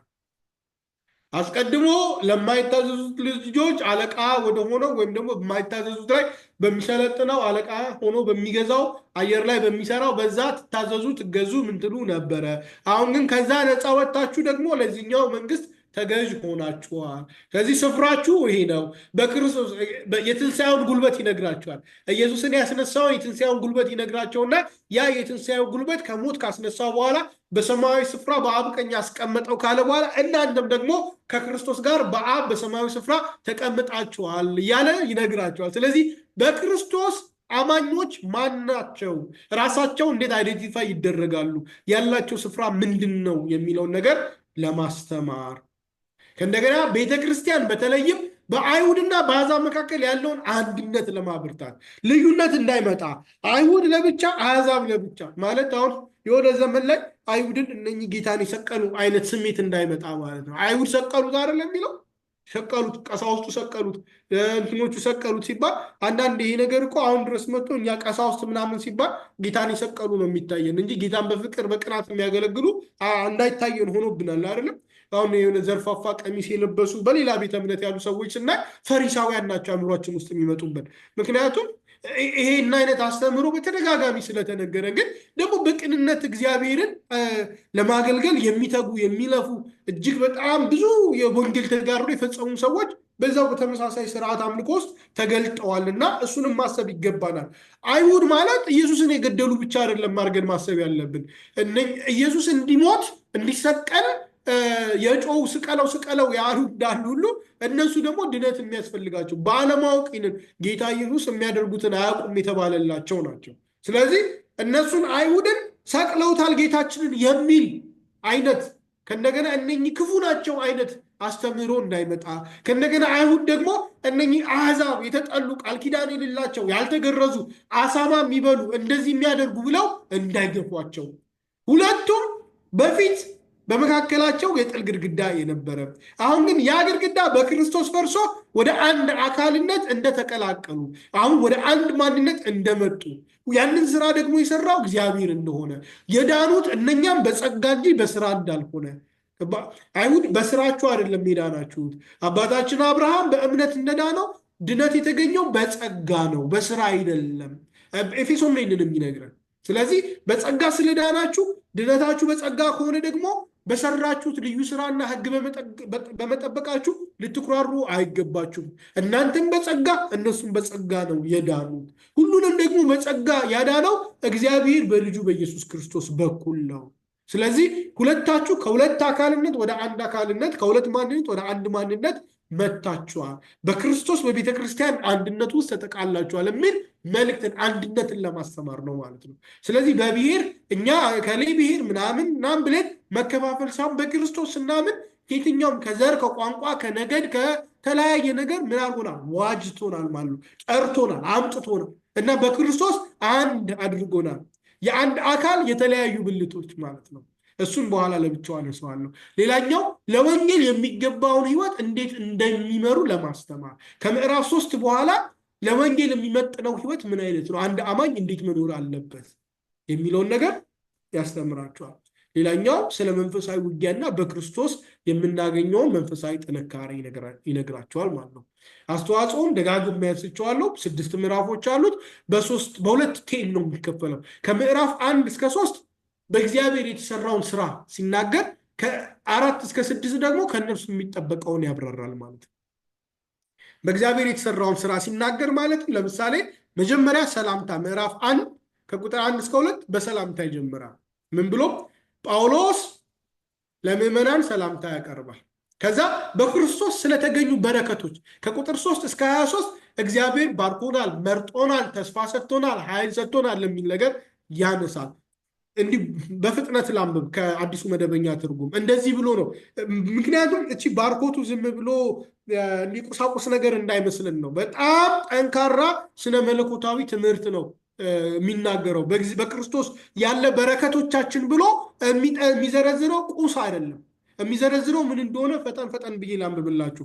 አስቀድሞ ለማይታዘዙት ልጆች አለቃ ወደ ሆነው ወይም ደግሞ በማይታዘዙት ላይ በሚሰለጥነው አለቃ ሆኖ በሚገዛው አየር ላይ በሚሰራው በዛ ትታዘዙ ትገዙ ምንትሉ ነበረ። አሁን ግን ከዛ ነፃ ወጥታችሁ ደግሞ ለዚህኛው መንግስት ተገዥ ሆናችኋል። ስለዚህ ስፍራችሁ ይሄ ነው። በክርስቶስ የትንሣኤውን ጉልበት ይነግራቸዋል። ኢየሱስን ያስነሳውን የትንሣኤውን ጉልበት ይነግራቸውና ያ የትንሣኤው ጉልበት ከሞት ካስነሳው በኋላ በሰማያዊ ስፍራ በአብ ቀኝ ያስቀመጠው ካለ በኋላ እናንተም ደግሞ ከክርስቶስ ጋር በአብ በሰማያዊ ስፍራ ተቀምጣችኋል እያለ ይነግራቸዋል። ስለዚህ በክርስቶስ አማኞች ማን ናቸው? ራሳቸው እንዴት አይዴንቲፋይ ይደረጋሉ? ያላቸው ስፍራ ምንድን ነው የሚለውን ነገር ለማስተማር ከእንደገና ቤተክርስቲያን በተለይም በአይሁድና በአሕዛብ መካከል ያለውን አንድነት ለማብርታት ልዩነት እንዳይመጣ አይሁድ ለብቻ አሕዛብ ለብቻ ማለት አሁን የሆነ ዘመን ላይ አይሁድን እነኚህ ጌታን የሰቀሉ አይነት ስሜት እንዳይመጣ ማለት ነው። አይሁድ ሰቀሉት አይደለም የሚለው ሰቀሉት፣ ቀሳውስቱ ሰቀሉት፣ እንትኖቹ ሰቀሉት ሲባል አንዳንድ ይሄ ነገር እኮ አሁን ድረስ መጥቶ እኛ ቀሳውስት ምናምን ሲባል ጌታን የሰቀሉ ነው የሚታየን እንጂ ጌታን በፍቅር በቅናት የሚያገለግሉ እንዳይታየን ሆኖብናል አይደለም። አሁን የሆነ ዘርፋፋ ቀሚስ የለበሱ በሌላ ቤተ እምነት ያሉ ሰዎች ስናይ ፈሪሳውያን ናቸው አእምሯችን ውስጥ የሚመጡበት። ምክንያቱም ይሄን አይነት አስተምህሮ በተደጋጋሚ ስለተነገረ፣ ግን ደግሞ በቅንነት እግዚአብሔርን ለማገልገል የሚተጉ የሚለፉ እጅግ በጣም ብዙ የወንጌል ተጋድሎ የፈጸሙ ሰዎች በዛው በተመሳሳይ ስርዓት አምልኮ ውስጥ ተገልጠዋል እና እሱንም ማሰብ ይገባናል። አይሁድ ማለት ኢየሱስን የገደሉ ብቻ አይደለም አድርገን ማሰብ ያለብን። ኢየሱስ እንዲሞት እንዲሰቀል የጮው ስቀለው ያሉ እንዳሉ ሁሉ እነሱ ደግሞ ድነት የሚያስፈልጋቸው ባለማወቅ ጌታ ኢየሱስ የሚያደርጉትን አያውቁም የተባለላቸው ናቸው። ስለዚህ እነሱን አይሁድን ሰቅለውታል ጌታችንን የሚል አይነት ከእንደገና እነኚህ ክፉ ናቸው አይነት አስተምህሮ እንዳይመጣ ከእንደገና አይሁድ ደግሞ እነኚህ አሕዛብ የተጠሉ ቃል ኪዳን የሌላቸው ያልተገረዙ አሳማ የሚበሉ እንደዚህ የሚያደርጉ ብለው እንዳይገፏቸው ሁለቱም በፊት በመካከላቸው የጥል ግድግዳ የነበረ አሁን ግን ያ ግድግዳ በክርስቶስ ፈርሶ ወደ አንድ አካልነት እንደተቀላቀሉ አሁን ወደ አንድ ማንነት እንደመጡ ያንን ስራ ደግሞ የሰራው እግዚአብሔር እንደሆነ የዳኑት እነኛም በጸጋ እንጂ በስራ እንዳልሆነ አይሁድ በስራችሁ አይደለም የዳናችሁት አባታችን አብርሃም በእምነት እንደዳነው ድነት የተገኘው በጸጋ ነው በስራ አይደለም ኤፌሶን ላይ እንደሚነግረን ስለዚህ በጸጋ ስለዳናችሁ ድነታችሁ በጸጋ ከሆነ ደግሞ በሰራችሁት ልዩ ስራና ሕግ በመጠበቃችሁ ልትኩራሩ አይገባችሁም። እናንተም በጸጋ እነሱም በጸጋ ነው የዳኑት። ሁሉንም ደግሞ በጸጋ ያዳነው እግዚአብሔር በልጁ በኢየሱስ ክርስቶስ በኩል ነው። ስለዚህ ሁለታችሁ ከሁለት አካልነት ወደ አንድ አካልነት፣ ከሁለት ማንነት ወደ አንድ ማንነት መጥታችኋል። በክርስቶስ በቤተ ክርስቲያን አንድነት ውስጥ ተጠቃላችኋል የሚል መልእክትን አንድነትን ለማስተማር ነው ማለት ነው። ስለዚህ በብሔር እኛ ከሌ ብሔር ምናምን ብለን መከፋፈል ሳይሆን በክርስቶስ ስናምን የትኛውም ከዘር ከቋንቋ ከነገድ ከተለያየ ነገር ምን አድርጎናል? ዋጅቶናል ማለት ነው። ጠርቶናል፣ አምጥቶናል እና በክርስቶስ አንድ አድርጎናል። የአንድ አካል የተለያዩ ብልቶች ማለት ነው። እሱን በኋላ ለብቻው አነሳዋለሁ። ሌላኛው ለወንጌል የሚገባውን ህይወት እንዴት እንደሚመሩ ለማስተማር ከምዕራፍ 3 በኋላ ለወንጌል የሚመጥነው ህይወት ምን አይነት ነው፣ አንድ አማኝ እንዴት መኖር አለበት የሚለውን ነገር ያስተምራቸዋል። ሌላኛው ስለ መንፈሳዊ ውጊያና በክርስቶስ የምናገኘውን መንፈሳዊ ጥንካሬ ይነግራቸዋል ማለት ነው። አስተዋጽኦም ደጋግሜ ያንስቼዋለሁ። 6 ምዕራፎች አሉት። በሁለት ቴም ነው የሚከፈለው። ከምዕራፍ 1 እስከ 3 በእግዚአብሔር የተሰራውን ስራ ሲናገር፣ ከ4 እስከ 6 ደግሞ ከእነርሱ የሚጠበቀውን ያብራራል ማለት ነው። በእግዚአብሔር የተሰራውን ስራ ሲናገር ማለት ለምሳሌ መጀመሪያ ሰላምታ፣ ምዕራፍ 1 ከቁጥር 1 እስከ 2 በሰላምታ ይጀምራል። ምን ብሎ? ጳውሎስ ለምዕመናን ሰላምታ ያቀርባል። ከዛ በክርስቶስ ስለተገኙ በረከቶች ከቁጥር 3 እስከ 23 እግዚአብሔር ባርኮናል፣ መርጦናል፣ ተስፋ ሰጥቶናል፣ ኃይል ሰጥቶናል የሚል ነገር ያነሳል። እንዲህ በፍጥነት ላንብብ ከአዲሱ መደበኛ ትርጉም። እንደዚህ ብሎ ነው። ምክንያቱም እቺ ባርኮቱ ዝም ብሎ ቁሳቁስ ነገር እንዳይመስልን ነው። በጣም ጠንካራ ስነ መለኮታዊ ትምህርት ነው የሚናገረው። በክርስቶስ ያለ በረከቶቻችን ብሎ የሚዘረዝረው ቁስ አይደለም። የሚዘረዝረው ምን እንደሆነ ፈጠን ብዬ ላንብብላችሁ።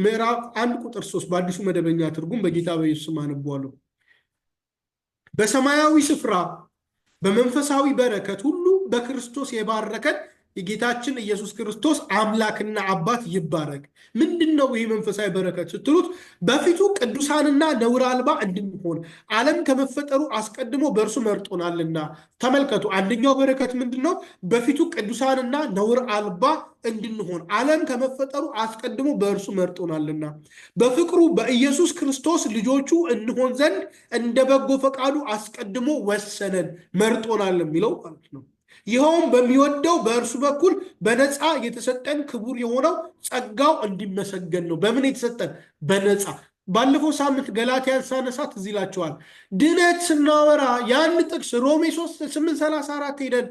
ምዕራፍ 1 ቁጥር 3 በአዲሱ መደበኛ ትርጉም በጌታ በኢየሱስ አነብዋለሁ። በሰማያዊ ስፍራ በመንፈሳዊ በረከት ሁሉ በክርስቶስ የባረከን የጌታችን ኢየሱስ ክርስቶስ አምላክና አባት ይባረክ። ምንድን ነው ይህ መንፈሳዊ በረከት ስትሉት፣ በፊቱ ቅዱሳንና ነውር አልባ እንድንሆን ዓለም ከመፈጠሩ አስቀድሞ በእርሱ መርጦናልና። ተመልከቱ፣ አንደኛው በረከት ምንድን ነው? በፊቱ ቅዱሳንና ነውር አልባ እንድንሆን ዓለም ከመፈጠሩ አስቀድሞ በእርሱ መርጦናልና በፍቅሩ በኢየሱስ ክርስቶስ ልጆቹ እንሆን ዘንድ እንደ በጎ ፈቃዱ አስቀድሞ ወሰነን፣ መርጦናል የሚለው ማለት ነው። ይኸውም በሚወደው በእርሱ በኩል በነፃ የተሰጠን ክቡር የሆነው ጸጋው እንዲመሰገን ነው። በምን የተሰጠን? በነፃ። ባለፈው ሳምንት ገላትያን ሳነሳ ትዝ ይላችኋል። ድነት ስናወራ ያን ጥቅስ ሮሜ 8:34 ሄደን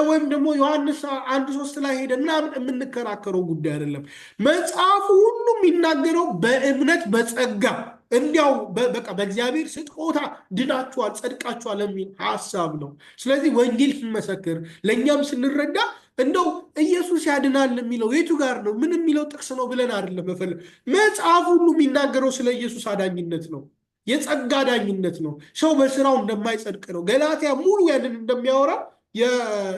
ወይም ደግሞ ዮሐንስ 1:3 ላይ ሄደን ምናምን የምንከራከረው ጉዳይ አይደለም። መጽሐፉ ሁሉ የሚናገረው በእምነት በጸጋ እንዲያው በቃ በእግዚአብሔር ስጦታ ድናችኋል፣ ጸድቃችኋል የሚል ሀሳብ ነው። ስለዚህ ወንጌል ስንመሰክር ለእኛም ስንረዳ እንደው ኢየሱስ ያድናል የሚለው የቱ ጋር ነው? ምን የሚለው ጥቅስ ነው ብለን አይደለም መፈለግ። መጽሐፍ ሁሉ የሚናገረው ስለ ኢየሱስ አዳኝነት ነው፣ የጸጋ አዳኝነት ነው። ሰው በስራው እንደማይጸድቅ ነው። ገላትያ ሙሉ ያንን እንደሚያወራ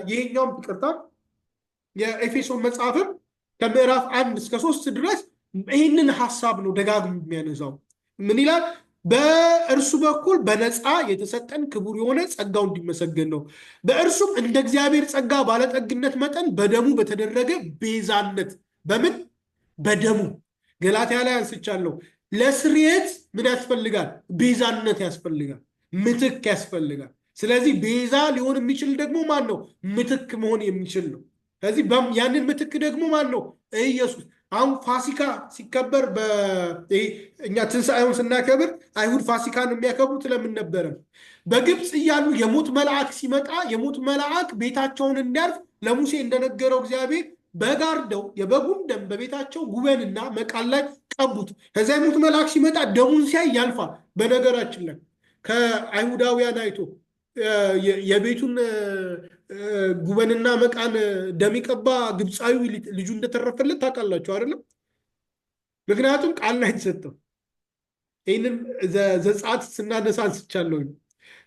ይሄኛውም ይቅርታ የኤፌሶን መጽሐፍም ከምዕራፍ 1 እስከ 3 ድረስ ይህንን ሀሳብ ነው ደጋግሞ የሚያነሳው። ምን ይላል? በእርሱ በኩል በነፃ የተሰጠን ክቡር የሆነ ጸጋው እንዲመሰገን ነው። በእርሱም እንደ እግዚአብሔር ጸጋ ባለጠግነት መጠን በደሙ በተደረገ ቤዛነት። በምን? በደሙ። ገላትያ ላይ አንስቻለሁ። ለስርየት ምን ያስፈልጋል? ቤዛነት ያስፈልጋል፣ ምትክ ያስፈልጋል። ስለዚህ ቤዛ ሊሆን የሚችል ደግሞ ማን ነው? ምትክ መሆን የሚችል ነው። ስለዚህ ያንን ምትክ ደግሞ ማን ነው? ኢየሱስ። አሁን ፋሲካ ሲከበር እኛ ትንሣኤውን ስናከብር አይሁድ ፋሲካን የሚያከብሩት ለምን ነበረ? በግብፅ እያሉ የሞት መልአክ ሲመጣ የሞት መልአክ ቤታቸውን እንዲያልፍ ለሙሴ እንደነገረው እግዚአብሔር በጋርደው የበጉን ደም በቤታቸው ጉበንና መቃን ላይ ቀቡት። ከዚያ የሞት መልአክ ሲመጣ ደሙን ሲያይ ያልፋል። በነገራችን ላይ ከአይሁዳውያን አይቶ የቤቱን ጉበንና መቃን ደም የቀባ ግብፃዊ ልጁ እንደተረፈለት ታውቃላችሁ አይደለም? ምክንያቱም ቃል ላይ ተሰጠው። ይህንን ዘጸአት ስናነሳ አንስቻለሁ።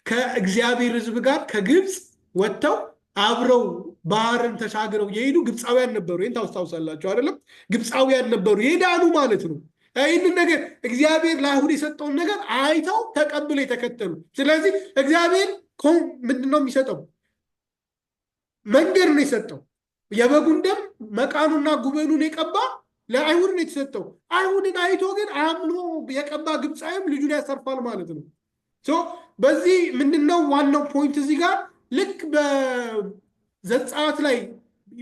ከእግዚአብሔር ሕዝብ ጋር ከግብፅ ወጥተው አብረው ባህርን ተሻግረው የሄዱ ግብፃውያን ነበሩ። ይህን ታውስታውሳላችሁ አይደለም? ግብፃውያን ነበሩ የዳኑ ማለት ነው። ይህንን ነገር እግዚአብሔር ለአይሁድ የሰጠውን ነገር አይተው ተቀብለው የተከተሉ። ስለዚህ እግዚአብሔር ምንድን ነው የሚሰጠው? መንገድ ነው የሰጠው። የበጉን ደም መቃኑና ጉበኑን የቀባ ለአይሁድ ነው የተሰጠው። አይሁድን አይቶ ግን አምኖ የቀባ ግብፃዊም ልጁን ያሰርፋል ማለት ነው። በዚህ ምንድነው ዋናው ፖይንት እዚህ ጋር ልክ በዘጸአት ላይ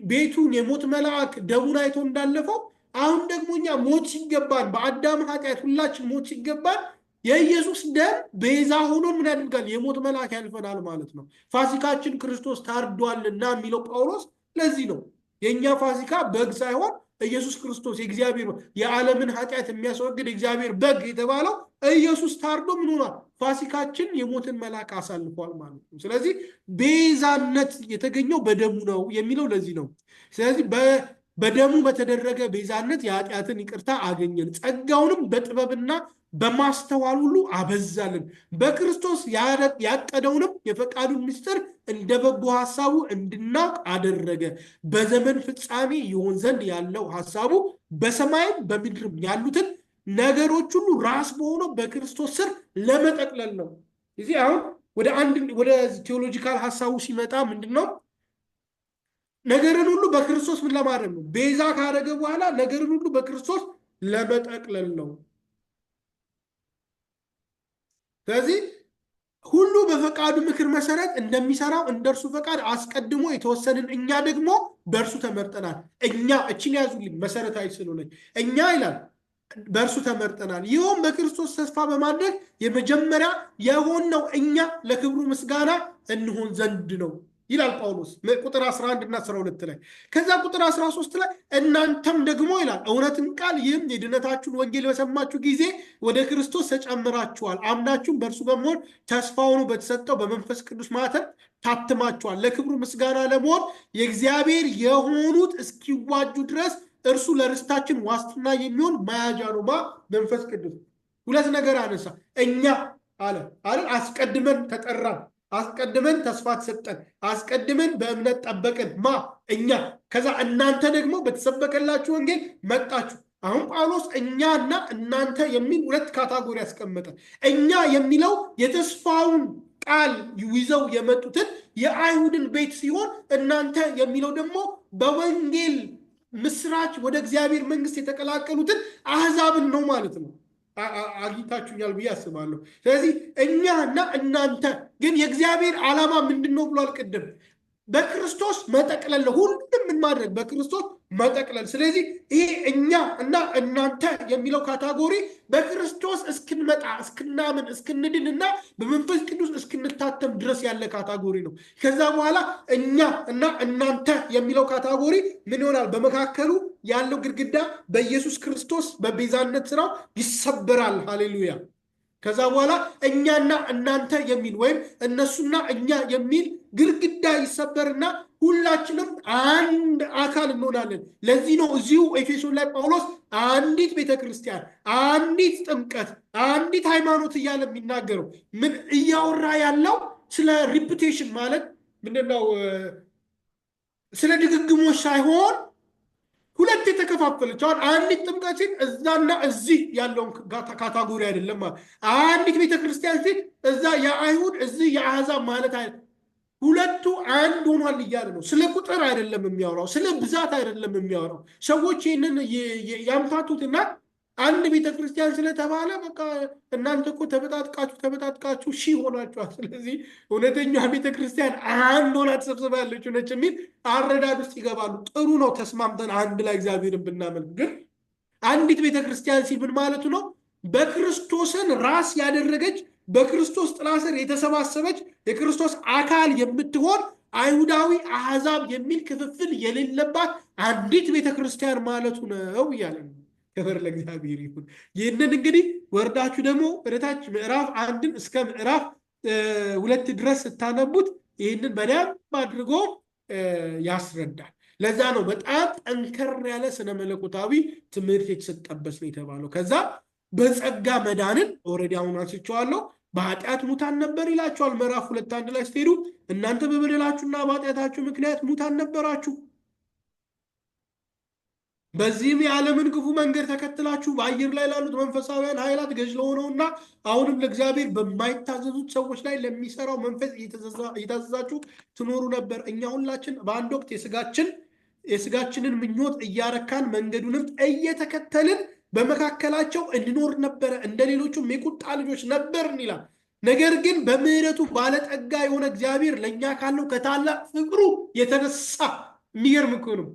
ቤቱን የሞት መልአክ ደሙን አይቶ እንዳለፈው አሁን ደግሞ እኛ ሞት ሲገባን በአዳም ኃጢአት ሁላችን ሞት ሲገባን የኢየሱስ ደም ቤዛ ሆኖ ምን ያደርጋል? የሞት መልአክ ያልፈናል ማለት ነው። ፋሲካችን ክርስቶስ ታርዷልና የሚለው ጳውሎስ ለዚህ ነው። የእኛ ፋሲካ በግ ሳይሆን ኢየሱስ ክርስቶስ የእግዚአብሔር የዓለምን ኃጢአት የሚያስወግድ እግዚአብሔር በግ የተባለው ኢየሱስ ታርዶ ምን ሆኗል? ፋሲካችን የሞትን መልአክ አሳልፏል ማለት ነው። ስለዚህ ቤዛነት የተገኘው በደሙ ነው የሚለው ለዚህ ነው። ስለዚህ በደሙ በተደረገ ቤዛነት የኃጢአትን ይቅርታ አገኘን፣ ጸጋውንም በጥበብና በማስተዋል ሁሉ አበዛልን፣ በክርስቶስ ያቀደውንም የፈቃዱን ምስጢር እንደ በጎ ሐሳቡ እንድናውቅ አደረገ። በዘመን ፍጻሜ ይሆን ዘንድ ያለው ሐሳቡ በሰማይም በምድርም ያሉትን ነገሮች ሁሉ ራስ በሆነው በክርስቶስ ስር ለመጠቅለል ነው። እዚህ አሁን ወደ ቴዎሎጂካል ሐሳቡ ሲመጣ ምንድን ነው? ነገርን ሁሉ በክርስቶስ ምን ለማድረግ ነው? ቤዛ ካደረገ በኋላ ነገርን ሁሉ በክርስቶስ ለመጠቅለል ነው። ስለዚህ ሁሉ በፈቃዱ ምክር መሰረት እንደሚሰራው እንደርሱ ፈቃድ አስቀድሞ የተወሰንን እኛ ደግሞ በእርሱ ተመርጠናል። እኛ እችን ያዙልኝ፣ መሰረታዊ ስለሆነች እኛ ይላል በእርሱ ተመርጠናል። ይኸውም በክርስቶስ ተስፋ በማድረግ የመጀመሪያ የሆነው እኛ ለክብሩ ምስጋና እንሆን ዘንድ ነው ይላል ጳውሎስ ቁጥር 11 እና 12 ላይ። ከዛ ቁጥር 13 ላይ እናንተም ደግሞ ይላል እውነትን ቃል ይህም የድነታችሁን ወንጌል በሰማችሁ ጊዜ ወደ ክርስቶስ ተጨምራችኋል፣ አምናችሁም በእርሱ በመሆን ተስፋውን በተሰጠው በመንፈስ ቅዱስ ማተም ታትማችኋል፣ ለክብሩ ምስጋና ለመሆን የእግዚአብሔር የሆኑት እስኪዋጁ ድረስ እርሱ ለርስታችን ዋስትና የሚሆን መያዣ ነው። መንፈስ ቅዱስ ሁለት ነገር አነሳ። እኛ አለ አስቀድመን ተጠራን፣ አስቀድመን ተስፋ ተሰጠን፣ አስቀድመን በእምነት ጠበቅን። እኛ። ከዛ እናንተ ደግሞ በተሰበከላችሁ ወንጌል መጣችሁ። አሁን ጳውሎስ እኛና እናንተ የሚል ሁለት ካታጎሪ ያስቀመጠ። እኛ የሚለው የተስፋውን ቃል ይዘው የመጡትን የአይሁድን ቤት ሲሆን፣ እናንተ የሚለው ደግሞ በወንጌል ምስራች ወደ እግዚአብሔር መንግስት የተቀላቀሉትን አህዛብን ነው ማለት ነው። አግኝታችሁኛል ብዬ አስባለሁ። ስለዚህ እኛና እናንተ ግን የእግዚአብሔር ዓላማ ምንድን ነው ብሏል ቅድም? በክርስቶስ መጠቅለል ነው። ሁሉም ምን ማድረግ? በክርስቶስ መጠቅለል። ስለዚህ ይሄ እኛ እና እናንተ የሚለው ካታጎሪ በክርስቶስ እስክንመጣ እስክናምን እስክንድን እና በመንፈስ ቅዱስ እስክንታተም ድረስ ያለ ካታጎሪ ነው። ከዛ በኋላ እኛ እና እናንተ የሚለው ካታጎሪ ምን ይሆናል? በመካከሉ ያለው ግድግዳ በኢየሱስ ክርስቶስ በቤዛነት ስራው ይሰበራል። ሃሌሉያ። ከዛ በኋላ እኛና እናንተ የሚል ወይም እነሱና እኛ የሚል ግድግዳ ይሰበርና ሁላችንም አንድ አካል እንሆናለን። ለዚህ ነው እዚሁ ኤፌሶን ላይ ጳውሎስ አንዲት ቤተክርስቲያን፣ አንዲት ጥምቀት፣ አንዲት ሃይማኖት እያለ የሚናገረው። ምን እያወራ ያለው? ስለ ሪፑቴሽን ማለት ምንድነው? ስለ ድግግሞች ሳይሆን ሁለት የተከፋፈለች። አሁን አንዲት ጥምቀት ሲል እዛና እዚህ ያለውን ካታጎሪ አይደለም። አንዲት ቤተክርስቲያን ሲል እዛ የአይሁድ እዚህ የአሕዛብ ማለት አይደለም። ሁለቱ አንድ ሆኗል እያለ ነው። ስለ ቁጥር አይደለም የሚያወራው፣ ስለ ብዛት አይደለም የሚያወራው። ሰዎች ይህንን ያምታቱትና አንድ ቤተክርስቲያን ስለተባለ በቃ እናንተ እኮ ተበጣጥቃችሁ ሺህ ሆናችኋል፣ ስለዚህ እውነተኛ ቤተክርስቲያን አንድ ሆና ተሰብስባ ያለች ነች የሚል አረዳድ ውስጥ ይገባሉ። ጥሩ ነው፣ ተስማምተን አንድ ላይ እግዚአብሔርን ብናመልክ። ግን አንዲት ቤተክርስቲያን ሲል ምን ማለቱ ነው? በክርስቶስን ራስ ያደረገች፣ በክርስቶስ ጥላ ስር የተሰባሰበች፣ የክርስቶስ አካል የምትሆን አይሁዳዊ አሕዛብ የሚል ክፍፍል የሌለባት አንዲት ቤተክርስቲያን ማለቱ ነው እያለ ነው። ክብር ለእግዚአብሔር ይሁን። ይህንን እንግዲህ ወርዳችሁ ደግሞ ወደታች ምዕራፍ 1 እስከ ምዕራፍ 2 ድረስ ስታነቡት ይህንን በደንብ አድርጎ ያስረዳል። ለዛ ነው በጣም ጠንከር ያለ ስነ መለኮታዊ ትምህርት የተሰጠበት ነው የተባለው። ከዛ በጸጋ መዳንን ኦልሬዲ አሁን አንስቼዋለሁ። በኃጢአት ሙታን ነበር ይላቸዋል። ምዕራፍ 2:1 ላይ ስትሄዱ እናንተ በበደላችሁና በኃጢአታችሁ ምክንያት ሙታን ነበራችሁ። በዚህም የዓለምን ክፉ መንገድ ተከትላችሁ በአየር ላይ ላሉት መንፈሳውያን ኃይላት ገዥ ለሆነውና አሁንም ለእግዚአብሔር በማይታዘዙት ሰዎች ላይ ለሚሰራው መንፈስ እየታዘዛችሁ ትኖሩ ነበር። እኛ ሁላችን በአንድ ወቅት የስጋችንን ምኞት እያረካን መንገዱንም እየተከተልን በመካከላቸው እንኖር ነበረ፣ እንደ ሌሎቹም የቁጣ ልጆች ነበርን ይላል። ነገር ግን በምሕረቱ ባለጠጋ የሆነ እግዚአብሔር ለእኛ ካለው ከታላቅ ፍቅሩ የተነሳ የሚገርም እኮ ነው።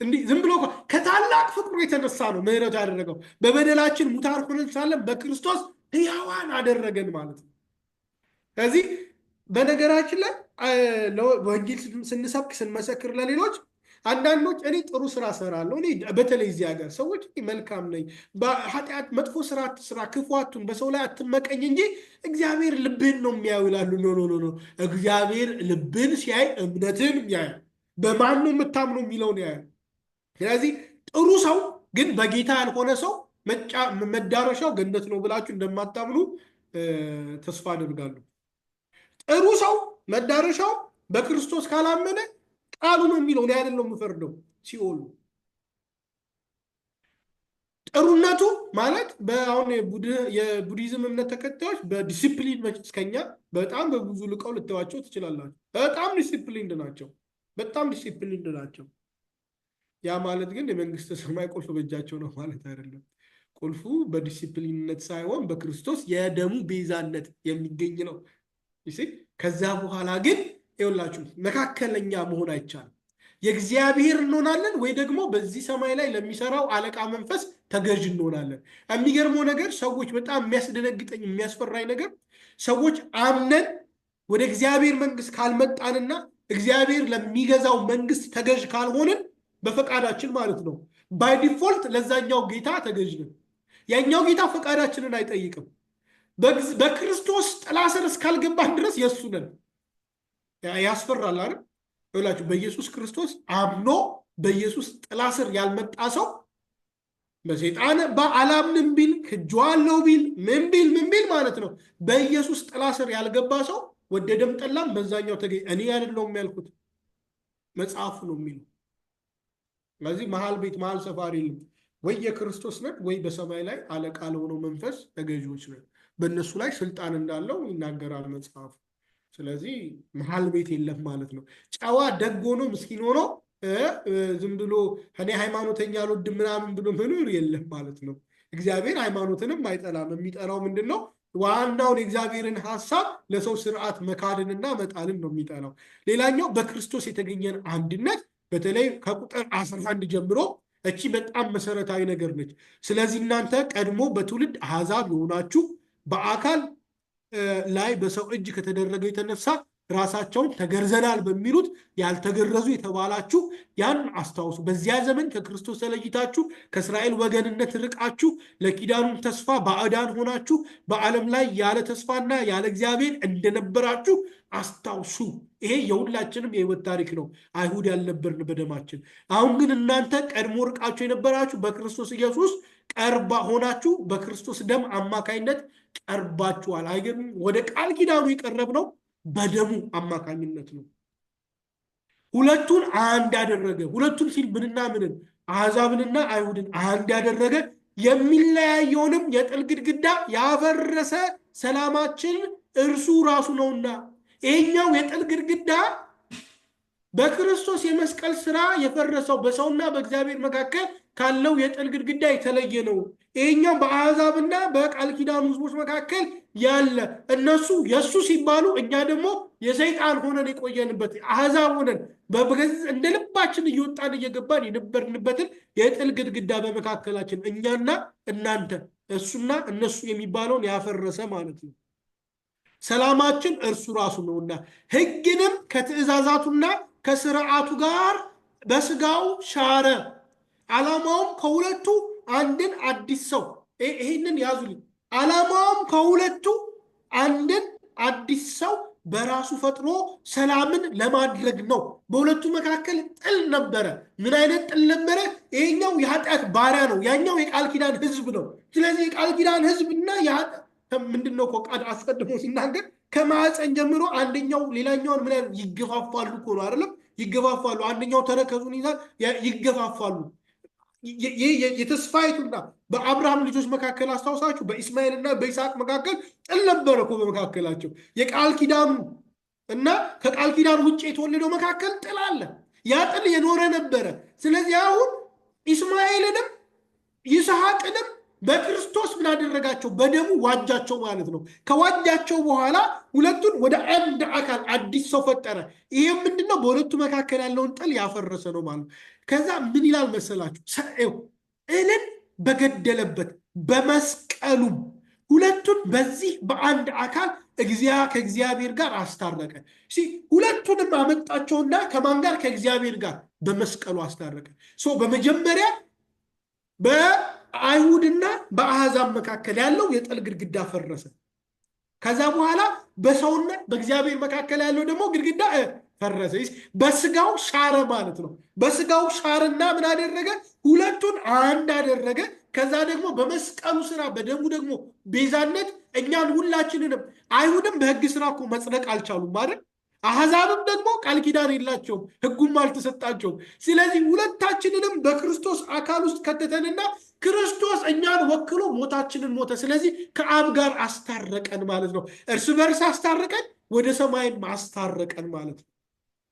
እንዲህ ዝም ብሎ ከታላቅ ፍቅሩ የተነሳ ነው ምሕረቱ ያደረገው። በበደላችን ሙታን ሆነን ሳለን በክርስቶስ ሕያዋን አደረገን ማለት ነው። ስለዚህ በነገራችን ላይ ወንጌል ስንሰብክ ስንመሰክር ለሌሎች አንዳንዶች እኔ ጥሩ ስራ ሰራለሁ፣ እኔ በተለይ እዚህ ሀገር ሰዎች መልካም ነኝ፣ በኃጢአት መጥፎ ስራ አትስራ፣ ክፉ አቱን፣ በሰው ላይ አትመቀኝ እንጂ እግዚአብሔር ልብህን ነው የሚያዩ ይላሉ። ኖ እግዚአብሔር ልብን ሲያይ እምነትን ያያል። በማን ነው የምታምነው የሚለውን ያያል። ስለዚህ ጥሩ ሰው ግን በጌታ ያልሆነ ሰው መዳረሻው ገነት ነው ብላችሁ እንደማታምኑ ተስፋ አደርጋለሁ። ጥሩ ሰው መዳረሻው በክርስቶስ ካላመነ ቃሉ ነው የሚለው፣ እኔ አይደለም የምፈርደው። ሲኦል ጥሩነቱ ማለት በአሁን የቡዲዝም እምነት ተከታዮች በዲሲፕሊን እስከኛ በጣም በብዙ ልቀው ልተዋቸው ትችላላችሁ። በጣም ዲሲፕሊንድ ናቸው፣ በጣም ዲሲፕሊንድ ናቸው። ያ ማለት ግን የመንግስተ ሰማይ ቁልፍ በእጃቸው ነው ማለት አይደለም። ቁልፉ በዲሲፕሊንነት ሳይሆን በክርስቶስ የደሙ ቤዛነት የሚገኝ ነው። ከዛ በኋላ ግን ይኸውላችሁ መካከለኛ መሆን አይቻልም። የእግዚአብሔር እንሆናለን ወይ ደግሞ በዚህ ሰማይ ላይ ለሚሰራው አለቃ መንፈስ ተገዥ እንሆናለን። የሚገርመው ነገር ሰዎች በጣም የሚያስደነግጠኝ የሚያስፈራኝ ነገር ሰዎች አምነን ወደ እግዚአብሔር መንግስት ካልመጣንና እግዚአብሔር ለሚገዛው መንግስት ተገዥ ካልሆንን በፈቃዳችን ማለት ነው ባይ ዲፎልት ለዛኛው ጌታ ተገዥ ነን። ያኛው ጌታ ፈቃዳችንን አይጠይቅም። በክርስቶስ ጥላ ስር እስካልገባን ድረስ የእሱ ነን። ያስፈራል አይደል? ይኸውላችሁ በኢየሱስ ክርስቶስ አምኖ በኢየሱስ ጥላ ስር ያልመጣ ሰው በሰይጣን አላምንም ቢል ክጄዋለሁ ቢል ምን ቢል ማለት ነው በኢየሱስ ጥላ ስር ያልገባ ሰው ወደደም ጠላም በዛኛው ተገኝ። እኔ አይደለሁም ያልኩት መጽሐፉ ነው የሚለው። ስለዚህ መሀል ቤት መሀል ሰፋሪ የለም። ወይ የክርስቶስ ነን ወይ በሰማይ ላይ አለቃ ለሆነው መንፈስ ተገዢዎች ነን። በእነሱ ላይ ስልጣን እንዳለው ይናገራል መጽሐፉ። ስለዚህ መሀል ቤት የለም ማለት ነው። ጨዋ ደግ ሆኖ ምስኪን ሆኖ ዝም ብሎ እኔ ሃይማኖተኛ አልወድም ምናምን ብሎ መኖር የለም ማለት ነው። እግዚአብሔር ሃይማኖትንም አይጠላም። የሚጠላው ምንድን ነው? ዋናውን የእግዚአብሔርን ሀሳብ ለሰው ስርዓት መካድንና መጣልን ነው የሚጠላው። ሌላኛው በክርስቶስ የተገኘን አንድነት በተለይ ከቁጥር 11 ጀምሮ እቺ በጣም መሰረታዊ ነገር ነች። ስለዚህ እናንተ ቀድሞ በትውልድ አሕዛብ የሆናችሁ በአካል ላይ በሰው እጅ ከተደረገው የተነሳ ራሳቸውን ተገርዘናል በሚሉት ያልተገረዙ የተባላችሁ ያን አስታውሱ። በዚያ ዘመን ከክርስቶስ ተለይታችሁ ከእስራኤል ወገንነት ርቃችሁ ለኪዳኑም ተስፋ ባዕዳን ሆናችሁ በዓለም ላይ ያለ ተስፋና ያለ እግዚአብሔር እንደነበራችሁ አስታውሱ። ይሄ የሁላችንም የህይወት ታሪክ ነው። አይሁድ ያልነበርን በደማችን። አሁን ግን እናንተ ቀድሞ ርቃችሁ የነበራችሁ በክርስቶስ ኢየሱስ ቀርባ ሆናችሁ በክርስቶስ ደም አማካኝነት ቀርባችኋል። አይገርም? ወደ ቃል ኪዳኑ የቀረብነው በደሙ አማካኝነት ነው። ሁለቱን አንድ ያደረገ፣ ሁለቱን ሲል ምንና ምንን? አሕዛብንና አይሁድን አንድ ያደረገ፣ የሚለያየውንም የጥል ግድግዳ ያፈረሰ ሰላማችን እርሱ ራሱ ነውና። ይሄኛው የጥል ግድግዳ በክርስቶስ የመስቀል ስራ የፈረሰው በሰውና በእግዚአብሔር መካከል ካለው የጥል ግድግዳ የተለየ ነው። ይሄኛው በአሕዛብና በቃል ኪዳኑ ሕዝቦች መካከል ያለ፣ እነሱ የእሱ ሲባሉ እኛ ደግሞ የሰይጣን ሆነን የቆየንበት አሕዛብ ሆነን እንደ ልባችን እየወጣን እየገባን የነበርንበትን የጥል ግድግዳ በመካከላችን እኛና እናንተ እሱና እነሱ የሚባለውን ያፈረሰ ማለት ነው። ሰላማችን እርሱ ራሱ ነውና ሕግንም ከትእዛዛቱና ከስርዓቱ ጋር በስጋው ሻረ። ዓላማውም ከሁለቱ አንድን አዲስ ሰው፣ ይህንን ያዙልኝ። ዓላማውም ከሁለቱ አንድን አዲስ ሰው በራሱ ፈጥሮ ሰላምን ለማድረግ ነው። በሁለቱ መካከል ጥል ነበረ። ምን አይነት ጥል ነበረ? ይሄኛው የኃጢአት ባሪያ ነው፣ ያኛው የቃል ኪዳን ሕዝብ ነው። ስለዚህ የቃል ኪዳን ሕዝብና ምንድነው ቃል አስቀድሞ ሲናገር ከማዕፀን ጀምሮ አንደኛው ሌላኛውን ምን ይገፋፋሉ እኮ ነው አይደለም? ይገፋፋሉ። አንደኛው ተረከዙን ይዛል፣ ይገፋፋሉ። የተስፋይቱና በአብርሃም ልጆች መካከል አስታውሳችሁ፣ በኢስማኤልና በይስሐቅ መካከል ጥል ነበረ እኮ በመካከላቸው። የቃል ኪዳኑ እና ከቃል ኪዳን ውጭ የተወለደው መካከል ጥል አለ። ያ ጥል የኖረ ነበረ። ስለዚህ አሁን ኢስማኤልንም ይስሐቅንም በክርስቶስ ምን አደረጋቸው? በደሙ ዋጃቸው ማለት ነው። ከዋጃቸው በኋላ ሁለቱን ወደ አንድ አካል አዲስ ሰው ፈጠረ። ይሄም ምንድነው? በሁለቱ መካከል ያለውን ጥል ያፈረሰ ነው ማለት ነው። ከዛ ምን ይላል መሰላችሁ? ጥልን በገደለበት በመስቀሉም ሁለቱን በዚህ በአንድ አካል ከእግዚአብሔር ጋር አስታረቀ። ሁለቱንም አመጣቸውና ከማን ጋር? ከእግዚአብሔር ጋር በመስቀሉ አስታረቀ። በመጀመሪያ በአይሁድና በአሕዛብ መካከል ያለው የጥል ግድግዳ ፈረሰ። ከዛ በኋላ በሰውና በእግዚአብሔር መካከል ያለው ደግሞ ግድግዳ ፈረሰ። በስጋው ሻረ ማለት ነው። በስጋው ሻርና ምን አደረገ? ሁለቱን አንድ አደረገ። ከዛ ደግሞ በመስቀሉ ስራ በደሙ ደግሞ ቤዛነት እኛን ሁላችንንም፣ አይሁድም በሕግ ስራ እኮ መጽደቅ አልቻሉም ማለት፣ አሕዛብም ደግሞ ቃል ኪዳን የላቸውም፣ ሕጉም አልተሰጣቸውም። ስለዚህ ሁለታችንንም በክርስቶስ አካል ውስጥ ከተተንና ክርስቶስ እኛን ወክሎ ሞታችንን ሞተ። ስለዚህ ከአብ ጋር አስታረቀን ማለት ነው። እርስ በርስ አስታረቀን፣ ወደ ሰማይም አስታረቀን ማለት ነው።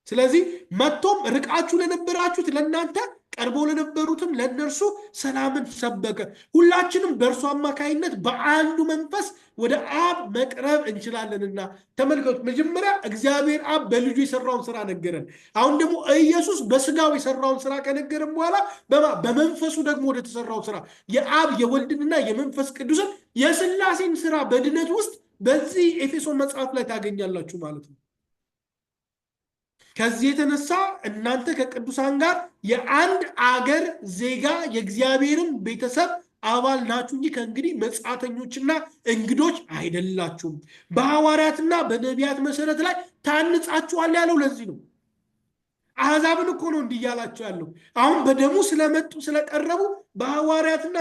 ስለዚህ መጥቶም ርቃችሁ ለነበራችሁት ለእናንተ፣ ቀርቦ ለነበሩትም ለእነርሱ ሰላምን ሰበከ። ሁላችንም በእርሱ አማካይነት በአንዱ መንፈስ ወደ አብ መቅረብ እንችላለንና። ተመልከቱ፣ መጀመሪያ እግዚአብሔር አብ በልጁ የሰራውን ስራ ነገረን። አሁን ደግሞ ኢየሱስ በስጋው የሰራውን ስራ ከነገረን በኋላ በመንፈሱ ደግሞ ወደ ተሰራው ስራ የአብ የወልድንና የመንፈስ ቅዱስን የሥላሴን ስራ በድነት ውስጥ በዚህ ኤፌሶን መጽሐፍ ላይ ታገኛላችሁ ማለት ነው። ከዚህ የተነሳ እናንተ ከቅዱሳን ጋር የአንድ አገር ዜጋ የእግዚአብሔርም ቤተሰብ አባል ናችሁ እንጂ ከእንግዲህ መጻተኞችና እንግዶች አይደላችሁም፣ በሐዋርያትና በነቢያት መሰረት ላይ ታንጻችኋል ያለው ለዚህ ነው። አሕዛብን እኮ ነው እንዲህ እያላቸው ያለው። አሁን በደሙ ስለመጡ ስለቀረቡ በሐዋርያትና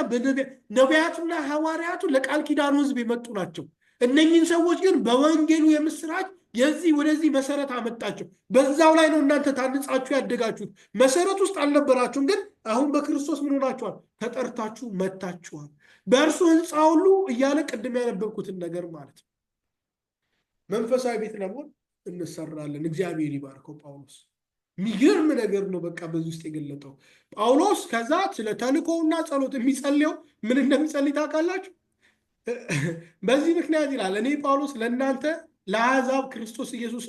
ነቢያቱና ሐዋርያቱ ለቃል ኪዳኑ ሕዝብ የመጡ ናቸው። እነኝህን ሰዎች ግን በወንጌሉ የምስራች የዚህ ወደዚህ መሰረት አመጣቸው። በዛው ላይ ነው እናንተ ታንጻችሁ ያደጋችሁት። መሰረት ውስጥ አልነበራችሁም፣ ግን አሁን በክርስቶስ ምን ሆናችኋል? ተጠርታችሁ መታችኋል። በእርሱ ሕንፃ ሁሉ እያለ ቅድም ያነበብኩትን ነገር ማለት ነው። መንፈሳዊ ቤት ለመሆን እንሰራለን። እግዚአብሔር ይባርከው። ጳውሎስ የሚገርም ነገር ነው በቃ በዚህ ውስጥ የገለጠው ጳውሎስ። ከዛ ስለ ተልእኮውና ጸሎት የሚጸልየው ምን እንደሚጸልይ ታውቃላችሁ? በዚህ ምክንያት ይላል፣ እኔ ጳውሎስ ለእናንተ ለአሕዛብ ክርስቶስ ኢየሱስ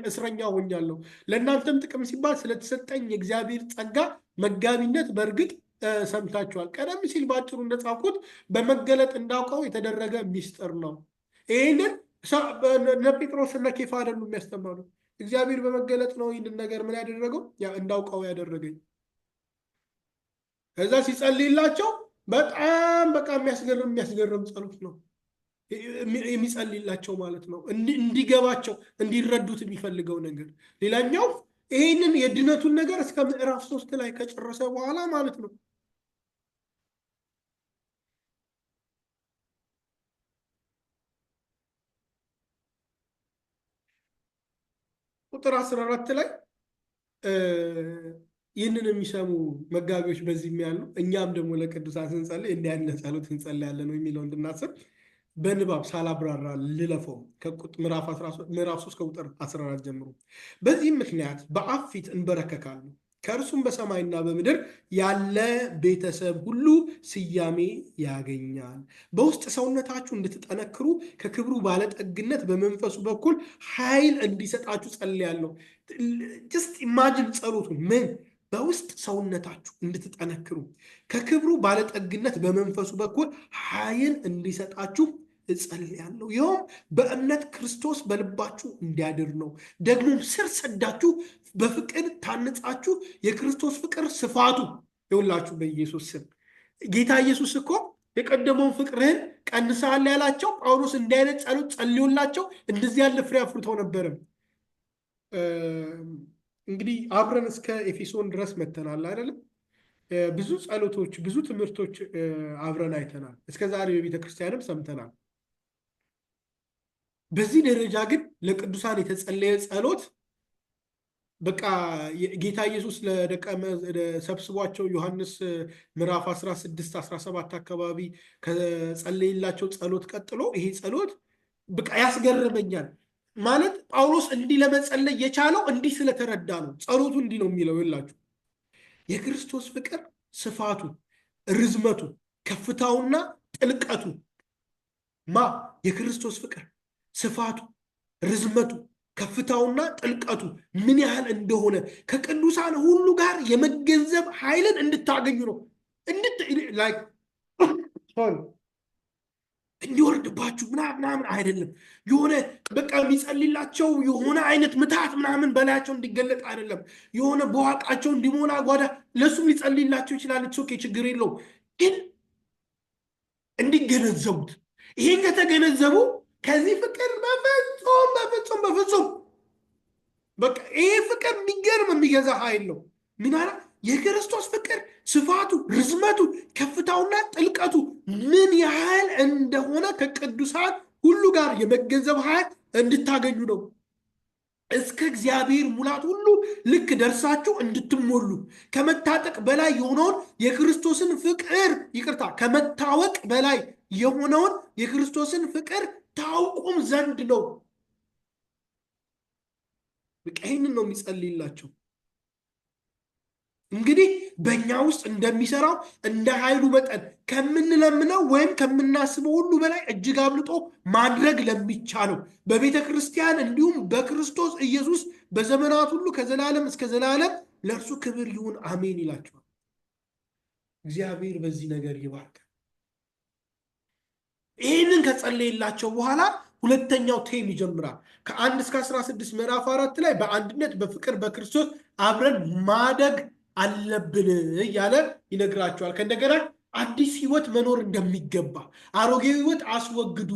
እስረኛ ሆኛለሁ፣ ለእናንተም ጥቅም ሲባል ስለተሰጠኝ የእግዚአብሔር ጸጋ መጋቢነት በእርግጥ ሰምታችኋል። ቀደም ሲል ባጭሩ እንደጻፍኩት በመገለጥ እንዳውቀው የተደረገ ሚስጥር ነው። ይህንን እነ ጴጥሮስ እና ኬፋ አይደሉም የሚያስተማሩ። እግዚአብሔር በመገለጥ ነው ይህንን ነገር ምን ያደረገው? እንዳውቀው ያደረገኝ። ከዛ ሲጸልይላቸው በጣም በቃ የሚያስገርም ጸሎት ነው የሚጸልይላቸው ማለት ነው። እንዲገባቸው እንዲረዱት የሚፈልገው ነገር። ሌላኛው ይህንን የድነቱን ነገር እስከ ምዕራፍ 3 ላይ ከጨረሰ በኋላ ማለት ነው ቁጥር 14 ላይ ይህንን የሚሰሙ መጋቢዎች በዚህ ያሉ እኛም ደግሞ ለቅዱሳን ስንጸልይ እንዲህ አይነት ጸሎት እንጸልያለን ነው የሚለው እንድናስብ በንባብ ሳላብራራ ልለፈው። ምዕራፍ 3 ከቁጥር 14 ጀምሮ በዚህም ምክንያት በአብ ፊት እንበረከካለን፣ ከእርሱም በሰማይና በምድር ያለ ቤተሰብ ሁሉ ስያሜ ያገኛል። በውስጥ ሰውነታችሁ እንድትጠነክሩ ከክብሩ ባለጠግነት በመንፈሱ በኩል ኃይል እንዲሰጣችሁ ጸልያለሁ። ጀስት ኢማጂን ጸሎቱ ምን በውስጥ ሰውነታችሁ እንድትጠነክሩ ከክብሩ ባለጠግነት በመንፈሱ በኩል ኃይል እንዲሰጣችሁ እጸልያለሁ። ይኸውም በእምነት ክርስቶስ በልባችሁ እንዲያድር ነው። ደግሞም ስር ሰዳችሁ በፍቅር ታንጻችሁ የክርስቶስ ፍቅር ስፋቱ ይውላችሁ በኢየሱስ ስም። ጌታ ኢየሱስ እኮ የቀደመውን ፍቅርህን ቀንሰሃል ያላቸው ጳውሎስ እንዲህ አይነት ጸሎት ጸልዮላቸው እንደዚህ ያለ ፍሬ አፍርተው ነበርም። እንግዲህ አብረን እስከ ኤፌሶን ድረስ መተናል አይደለም? ብዙ ጸሎቶች፣ ብዙ ትምህርቶች አብረን አይተናል። እስከዛሬ በቤተክርስቲያንም ሰምተናል። በዚህ ደረጃ ግን ለቅዱሳን የተጸለየ ጸሎት በቃ ጌታ ኢየሱስ ሰብስቧቸው ዮሐንስ ምዕራፍ 16 17 አካባቢ ከጸለይላቸው ጸሎት ቀጥሎ ይሄ ጸሎት በቃ ያስገርመኛል። ማለት ጳውሎስ እንዲህ ለመጸለይ የቻለው እንዲህ ስለተረዳ ነው። ጸሎቱ እንዲህ ነው የሚለው ይላችሁ የክርስቶስ ፍቅር ስፋቱ፣ ርዝመቱ፣ ከፍታውና ጥልቀቱ የክርስቶስ ፍቅር ስፋቱ፣ ርዝመቱ፣ ከፍታውና ጥልቀቱ ምን ያህል እንደሆነ ከቅዱሳን ሁሉ ጋር የመገንዘብ ኃይልን እንድታገኙ ነው። እንዲወርድባችሁ ምናምን አይደለም። የሆነ በቃ የሚጸልላቸው የሆነ አይነት ምታት ምናምን በላያቸው እንዲገለጥ አይደለም። የሆነ በዋቃቸው እንዲሞላ ጓዳ ለሱም ሊጸልላቸው ይችላል። ኦኬ ችግር የለውም። ግን እንዲገነዘቡት ይሄን ከተገነዘቡ ከዚህ ፍቅር በፍጹም በቃ ይሄ ፍቅር የሚገርም የሚገዛ ኃይል ነው። ምናላ የክርስቶስ ፍቅር ስፋቱ፣ ርዝመቱ፣ ከፍታውና ጥልቀቱ ምን ያህል እንደሆነ ከቅዱሳን ሁሉ ጋር የመገንዘብ ኃይል እንድታገኙ ነው። እስከ እግዚአብሔር ሙላት ሁሉ ልክ ደርሳችሁ እንድትሞሉ ከመታጠቅ በላይ የሆነውን የክርስቶስን ፍቅር ከመታወቅ በላይ የሆነውን የክርስቶስን ፍቅር ታውቁም ዘንድ ነው። ይህንን ነው የሚጸልይላቸው። እንግዲህ በእኛ ውስጥ እንደሚሰራው እንደ ኃይሉ መጠን ከምንለምነው ወይም ከምናስበው ሁሉ በላይ እጅግ አብልጦ ማድረግ ለሚቻለው በቤተ ክርስቲያን እንዲሁም በክርስቶስ ኢየሱስ በዘመናት ሁሉ ከዘላለም እስከ ዘላለም ለእርሱ ክብር ይሁን አሜን ይላቸዋል። እግዚአብሔር በዚህ ነገር ይባርካል። ይህንን ከጸለየላቸው በኋላ ሁለተኛው ቴም ይጀምራል። ከ1 እስከ 16 ምዕራፍ 4 ላይ በአንድነት በፍቅር በክርስቶስ አብረን ማደግ አለብን እያለ ይነግራቸዋል። ከእንደገና አዲስ ህይወት መኖር እንደሚገባ አሮጌ ህይወት አስወግዱ፣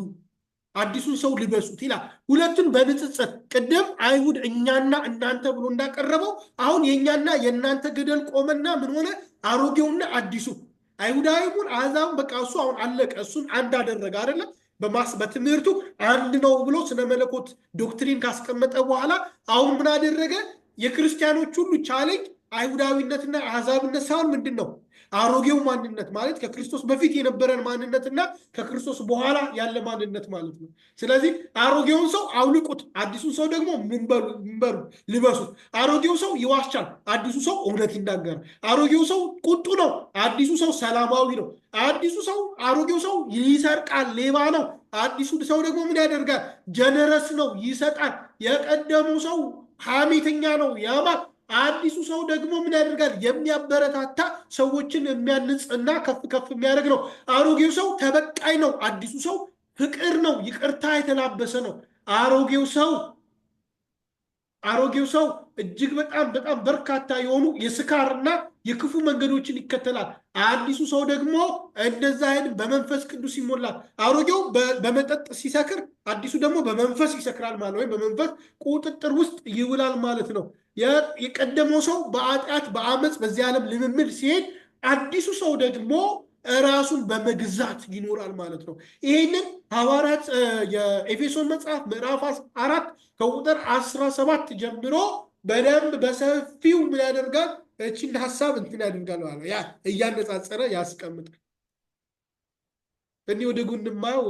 አዲሱን ሰው ልበሱት ይላል። ሁለቱን በንጽጽር ቅድም አይሁድ እኛና እናንተ ብሎ እንዳቀረበው አሁን የእኛና የእናንተ ገደል ቆመና ምን ሆነ? አሮጌውና አዲሱ አይሁዳዊውን አሕዛብን በቃ እሱ አሁን አለቀ። እሱን አንድ አደረገ አይደለም። በትምህርቱ አንድ ነው ብሎ ስለ መለኮት ዶክትሪን ካስቀመጠ በኋላ አሁን ምን አደረገ? የክርስቲያኖች ሁሉ ቻሌንጅ አይሁዳዊነትና አሕዛብነት ሳይሆን ምንድን ነው? አሮጌው ማንነት ማለት ከክርስቶስ በፊት የነበረን ማንነትና ከክርስቶስ በኋላ ያለ ማንነት ማለት ነው። ስለዚህ አሮጌውን ሰው አውልቁት፣ አዲሱን ሰው ደግሞ ምንበሩ ልበሱት። አሮጌው ሰው ይዋሻል፣ አዲሱ ሰው እውነት ይናገራል። አሮጌው ሰው ቁጡ ነው፣ አዲሱ ሰው ሰላማዊ ነው። አሮጌው ሰው ይሰርቃል፣ ሌባ ነው። አዲሱ ሰው ደግሞ ምን ያደርጋል? ጀነረስ ነው፣ ይሰጣል። የቀደሙ ሰው ሐሜተኛ ነው፣ ያማል። አዲሱ ሰው ደግሞ ምን ያደርጋል? የሚያበረታታ ሰዎችን የሚያንጽ እና ከፍ ከፍ የሚያደርግ ነው። አሮጌው ሰው ተበቃይ ነው። አዲሱ ሰው ፍቅር ነው፣ ይቅርታ የተላበሰ ነው። አሮጌው ሰው እጅግ በጣም በርካታ የሆኑ የስካርና የክፉ መንገዶችን ይከተላል። አዲሱ ሰው ደግሞ እንደዛ አይደለም፣ በመንፈስ ቅዱስ ይሞላል። አሮጌው በመጠጥ ሲሰክር፣ አዲሱ ደግሞ በመንፈስ ይሰክራል ማለት ወይም በመንፈስ ቁጥጥር ውስጥ ይውላል ማለት ነው። የቀደመው ሰው በኃጢአት በአመፅ በዚህ ዓለም ልምምድ ሲሄድ፣ አዲሱ ሰው ደግሞ ራሱን በመግዛት ይኖራል ማለት ነው። ይህንን ሐዋርያት የኤፌሶን መጽሐፍ ምዕራፍ 4 ከቁጥር 17 ጀምሮ በደንብ በሰፊው ምን ያደርጋል? እቺን ሀሳብ እንትን ያደርጋል ማለት ያ እያነጻጸረ ያስቀምጣል። እኔ ወደ ጎን ማው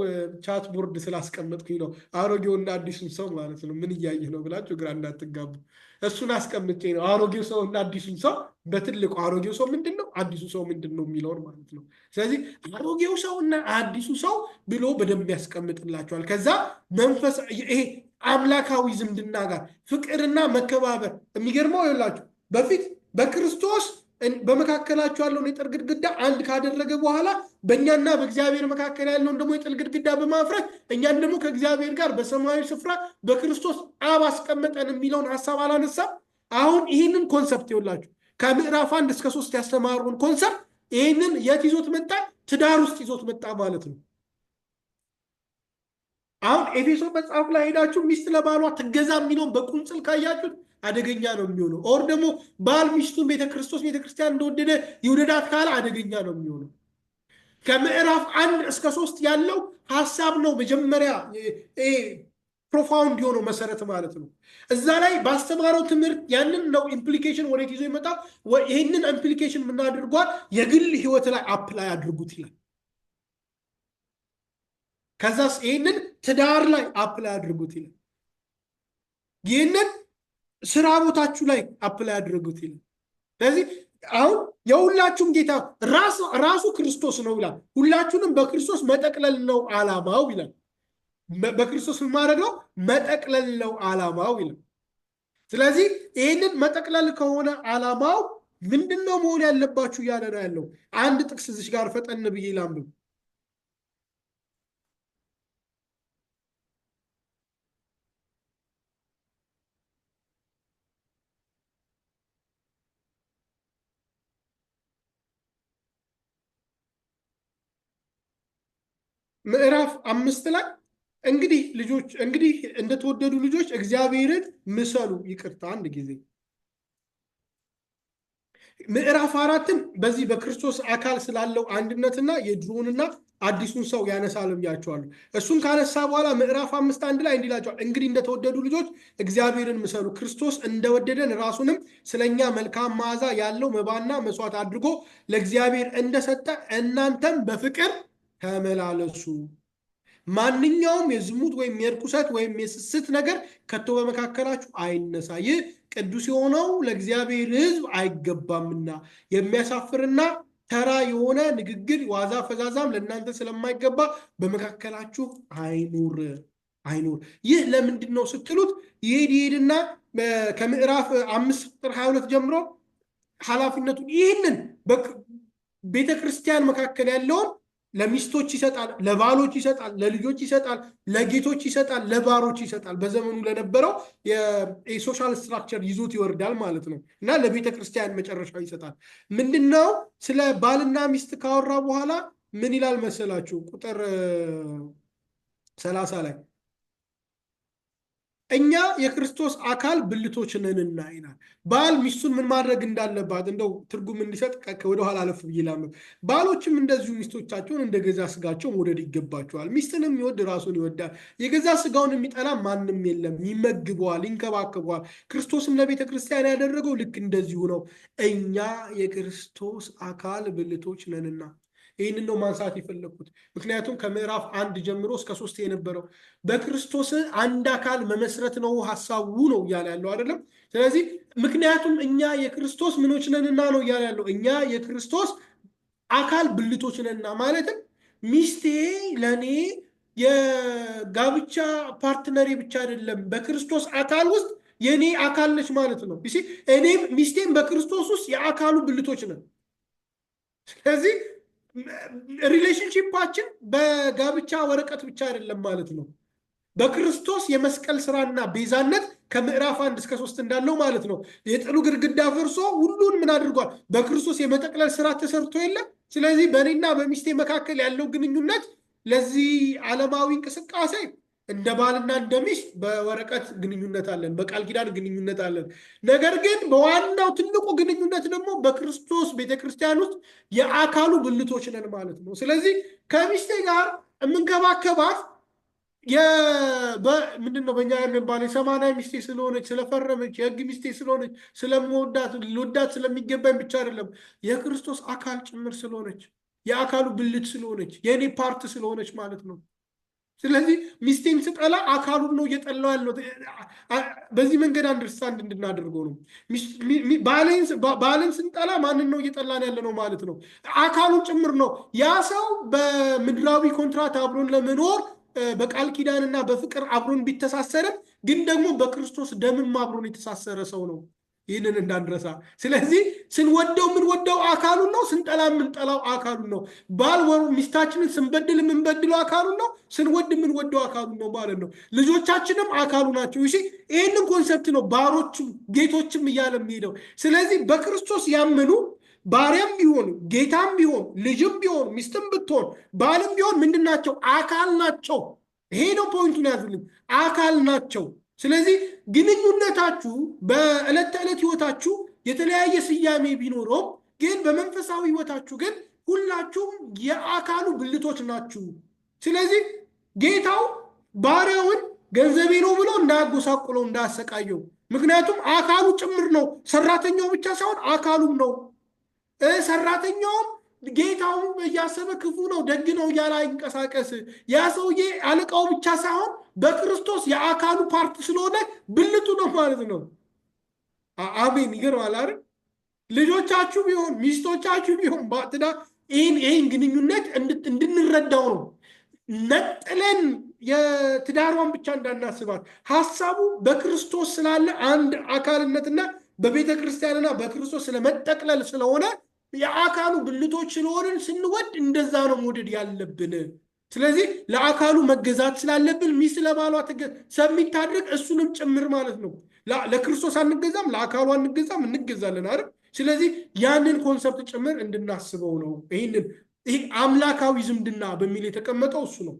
ቻት ቦርድ ስላስቀመጥኩኝ ነው። አሮጌውና አዲሱን ሰው ማለት ነው። ምን እያየህ ነው ብላችሁ ግራ እንዳትጋቡ እሱን አስቀምጬ ነው። አሮጌው ሰው እና አዲሱን ሰው በትልቁ አሮጌው ሰው ምንድን ነው፣ አዲሱ ሰው ምንድን ነው የሚለውን ማለት ነው። ስለዚህ አሮጌው ሰው እና አዲሱ ሰው ብሎ በደንብ ያስቀምጥላቸዋል። ከዛ መንፈስ ይሄ አምላካዊ ዝምድና ጋር ፍቅርና መከባበር የሚገርመው ይላችሁ በፊት በክርስቶስ በመካከላቸው ያለውን የጥል ግድግዳ አንድ ካደረገ በኋላ በእኛና በእግዚአብሔር መካከል ያለውን ደግሞ የጥል ግድግዳ በማፍረስ እኛን ደግሞ ከእግዚአብሔር ጋር በሰማያዊ ስፍራ በክርስቶስ አብ አስቀመጠን የሚለውን ሀሳብ አላነሳም። አሁን ይህንን ኮንሰፕት ይውላችሁ ከምዕራፍ 1 እስከ 3 ያስተማሩን ኮንሰፕት ይህንን የት ይዞት መጣ? ትዳር ውስጥ ይዞት መጣ ማለት ነው። አሁን ኤፌሶን መጽሐፍ ላይ ሄዳችሁ ሚስት ለባሏ ትገዛ የሚለውን በቁንጽል ካያችሁት አደገኛ ነው የሚሆነው። ኦር ደግሞ ባል ሚስቱን ቤተክርስቲያን እንደወደደ ይውደዳት ካለ አደገኛ ነው የሚሆነው። ከምዕራፍ 1 እስከ 3 ያለው ሀሳብ ነው። መጀመሪያ ፕሮፋውንድ የሆነው መሰረት ማለት ነው። እዛ ላይ ባስተማረው ትምህርት ያንን ነው ኢምፕሊኬሽን ወዴት ይዞ ይመጣ። ይህንን ኢምፕሊኬሽን ምን አድርጓል? የግል ህይወት ላይ አፕላይ አድርጉት ይላል። ከዛስ ይህንን ትዳር ላይ አፕላይ አድርጉት ይላል። ይህንን ስራ ቦታችሁ ላይ አፕላይ አድርጉት ይላል። ስለዚህ አሁን የሁላችሁም ጌታ ራሱ ክርስቶስ ነው ይላል። ሁላችሁንም በክርስቶስ መጠቅለል ነው ዓላማው ይላል። በክርስቶስ ምን ማድረግ ነው? መጠቅለል ነው ዓላማው ይላል። ስለዚህ ይህንን መጠቅለል ከሆነ ዓላማው ምንድነው መሆን ያለባችሁ እያለ ነው ያለው። አንድ ጥቅስ እዚህ ጋር ፈጠን ብዬ ላንብብ። ምዕራፍ 5 ላይ እንግዲህ እንደተወደዱ ልጆች እግዚአብሔርን ምሰሉ። ይቅርታ አንድ ጊዜ ምዕራፍ 4ን በዚህ በክርስቶስ አካል ስላለው አንድነትና የድሮውንና አዲሱን ሰው ያነሳል ብያቸዋለሁ። እሱን ካነሳ በኋላ ምዕራፍ 5:1 ላይ እንዲላቸዋል እንግዲህ እንደተወደዱ ልጆች እግዚአብሔርን ምሰሉ፣ ክርስቶስ እንደወደደን ራሱንም ስለኛ መልካም መዓዛ ያለው መባና መስዋዕት አድርጎ ለእግዚአብሔር እንደሰጠ እናንተም በፍቅር ተመላለሱ። ማንኛውም የዝሙት ወይም የርኩሰት ወይም የስስት ነገር ከቶ በመካከላችሁ አይነሳ፣ ይህ ቅዱስ የሆነው ለእግዚአብሔር ሕዝብ አይገባምና። የሚያሳፍርና ተራ የሆነ ንግግር ዋዛ ፈዛዛም ለእናንተ ስለማይገባ በመካከላችሁ አይኑር። ይህ ለምንድን ነው ስትሉት ይሄድና ከምዕራፍ 5 ቁጥር 22 ጀምሮ ኃላፊነቱን ይህንን ቤተ ክርስቲያን መካከል ያለውን ለሚስቶች ይሰጣል፣ ለባሎች ይሰጣል፣ ለልጆች ይሰጣል፣ ለጌቶች ይሰጣል፣ ለባሮች ይሰጣል። በዘመኑ ለነበረው የሶሻል ስትራክቸር ይዞት ይወርዳል ማለት ነው። እና ለቤተ ክርስቲያን መጨረሻው ይሰጣል። ምንድነው? ስለ ባልና ሚስት ካወራ በኋላ ምን ይላል መሰላችሁ? ቁጥር 30 ላይ እኛ የክርስቶስ አካል ብልቶች ነንና ይላል። ባል ሚስቱን ምን ማድረግ እንዳለባት እንደው ትርጉም እንዲሰጥ ወደኋላ አለፍ ብዬ ላምብ። ባሎችም እንደዚሁ ሚስቶቻቸውን እንደ ገዛ ስጋቸው መውደድ ይገባቸዋል። ሚስትንም ይወድ ራሱን ይወዳል። የገዛ ስጋውን የሚጠላ ማንም የለም። ይመግበዋል፣ ይንከባከበዋል። ክርስቶስም ለቤተ ክርስቲያን ያደረገው ልክ እንደዚሁ ነው። እኛ የክርስቶስ አካል ብልቶች ነንና። ይህንን ነው ማንሳት የፈለግኩት። ምክንያቱም ከምዕራፍ 1 ጀምሮ እስከ 3 የነበረው በክርስቶስ አንድ አካል መመስረት ነው ሀሳቡ ነው እያለ ያለው አይደለም። ስለዚህ ምክንያቱም እኛ የክርስቶስ ምኖች ነንና ነው እያለ ያለው። እኛ የክርስቶስ አካል ብልቶች ነንና ማለትም ሚስቴ ለእኔ የጋብቻ ፓርትነሬ ብቻ አይደለም፣ በክርስቶስ አካል ውስጥ የእኔ አካል ነች ማለት ነው። እኔም ሚስቴም በክርስቶስ ውስጥ የአካሉ ብልቶች ነን። ስለዚህ ሪሌሽንሺፓችን በጋብቻ ወረቀት ብቻ አይደለም ማለት ነው። በክርስቶስ የመስቀል ስራና ቤዛነት ከምዕራፍ 1 እስከ 3 እንዳለው ማለት ነው። የጥሉ ግድግዳ ፈርሶ ሁሉን ምን አድርጓል? በክርስቶስ የመጠቅለል ስራ ተሰርቶ የለም። ስለዚህ በእኔና በሚስቴ መካከል ያለው ግንኙነት ለዚህ ዓለማዊ እንቅስቃሴ እንደ ባልና እንደ ሚስት በወረቀት ግንኙነት አለን፣ በቃል ኪዳን ግንኙነት አለን። ነገር ግን በዋናው ትልቁ ግንኙነት ደግሞ በክርስቶስ ቤተክርስቲያን ውስጥ የአካሉ ብልቶች ነን ማለት ነው። ስለዚህ ከሚስቴ ጋር የምንከባከባት ምንድነው በእኛ የሚባለው የሰማንያ ሚስቴ ስለሆነች ስለፈረመች የህግ ሚስቴ ስለሆነች ልወዳት ስለሚገባኝ ብቻ አይደለም፣ የክርስቶስ አካል ጭምር ስለሆነች የአካሉ ብልት ስለሆነች የእኔ ፓርት ስለሆነች ማለት ነው። ስለዚህ ሚስቴን ስጠላ አካሉን ነው እየጠላው ያለው። በዚህ መንገድ አንደርስታንድ እንድናደርገው ነው። ባልን ስንጠላ ማንን ነው እየጠላን ያለ ነው ማለት ነው? አካሉን ጭምር ነው። ያ ሰው በምድራዊ ኮንትራት አብሮን ለመኖር በቃል ኪዳንና በፍቅር አብሮን ቢተሳሰርም ግን ደግሞ በክርስቶስ ደምም አብሮን የተሳሰረ ሰው ነው። ይህንን እንዳንረሳ። ስለዚህ ስንወደው የምንወደው አካሉን ነው፣ ስንጠላ የምንጠላው አካሉን ነው። ባል ሚስታችንን ስንበድል የምንበድለው አካሉን ነው፣ ስንወድ የምንወደው አካሉን ነው ማለት ነው። ልጆቻችንም አካሉ ናቸው። ይህንን ኮንሰፕት ነው ባሮችም ጌቶችም እያለ የሚሄደው። ስለዚህ በክርስቶስ ያመኑ ባሪያም ቢሆን ጌታም ቢሆን ልጅም ቢሆን ሚስትም ብትሆን ባልም ቢሆን ምንድን ናቸው? አካል ናቸው። ይሄ ነው ፖይንቱን ያዙልኝ። አካል ናቸው። ስለዚህ ግንኙነታችሁ በዕለት ተዕለት ህይወታችሁ የተለያየ ስያሜ ቢኖረውም ግን በመንፈሳዊ ህይወታችሁ ግን ሁላችሁም የአካሉ ብልቶች ናችሁ። ስለዚህ ጌታው ባሪያውን ገንዘቤ ነው ብሎ እንዳያጎሳቁለው እንዳያሰቃየው። ምክንያቱም አካሉ ጭምር ነው። ሰራተኛው ብቻ ሳይሆን አካሉም ነው። ሰራተኛውም ጌታውን እያሰበ ክፉ ነው ደግ ነው እያለ አይንቀሳቀስ። ያ ሰውዬ አለቃው ብቻ ሳይሆን በክርስቶስ የአካሉ ፓርት ስለሆነ ብልቱ ነው ማለት ነው። አሜን። ይገርማል አይደል? ልጆቻችሁ ቢሆን ሚስቶቻችሁ ቢሆን ባትዳ ይህን ግንኙነት እንድንረዳው ነው። ነጥለን የትዳሯን ብቻ እንዳናስባት ሀሳቡ በክርስቶስ ስላለ አንድ አካልነትና በቤተ ክርስቲያንና በክርስቶስ ስለመጠቅለል ስለሆነ የአካሉ ብልቶች ስለሆንን ስንወድ እንደዛ ነው መውደድ ያለብን። ስለዚህ ለአካሉ መገዛት ስላለብን ሚስት ለባሏ ሰሚታድርግ እሱንም ጭምር ማለት ነው። ለክርስቶስ አንገዛም፣ ለአካሉ አንገዛም፣ እንገዛለን አይደል? ስለዚህ ያንን ኮንሰፕት ጭምር እንድናስበው ነው። ይህ አምላካዊ ዝምድና በሚል የተቀመጠው እሱ ነው።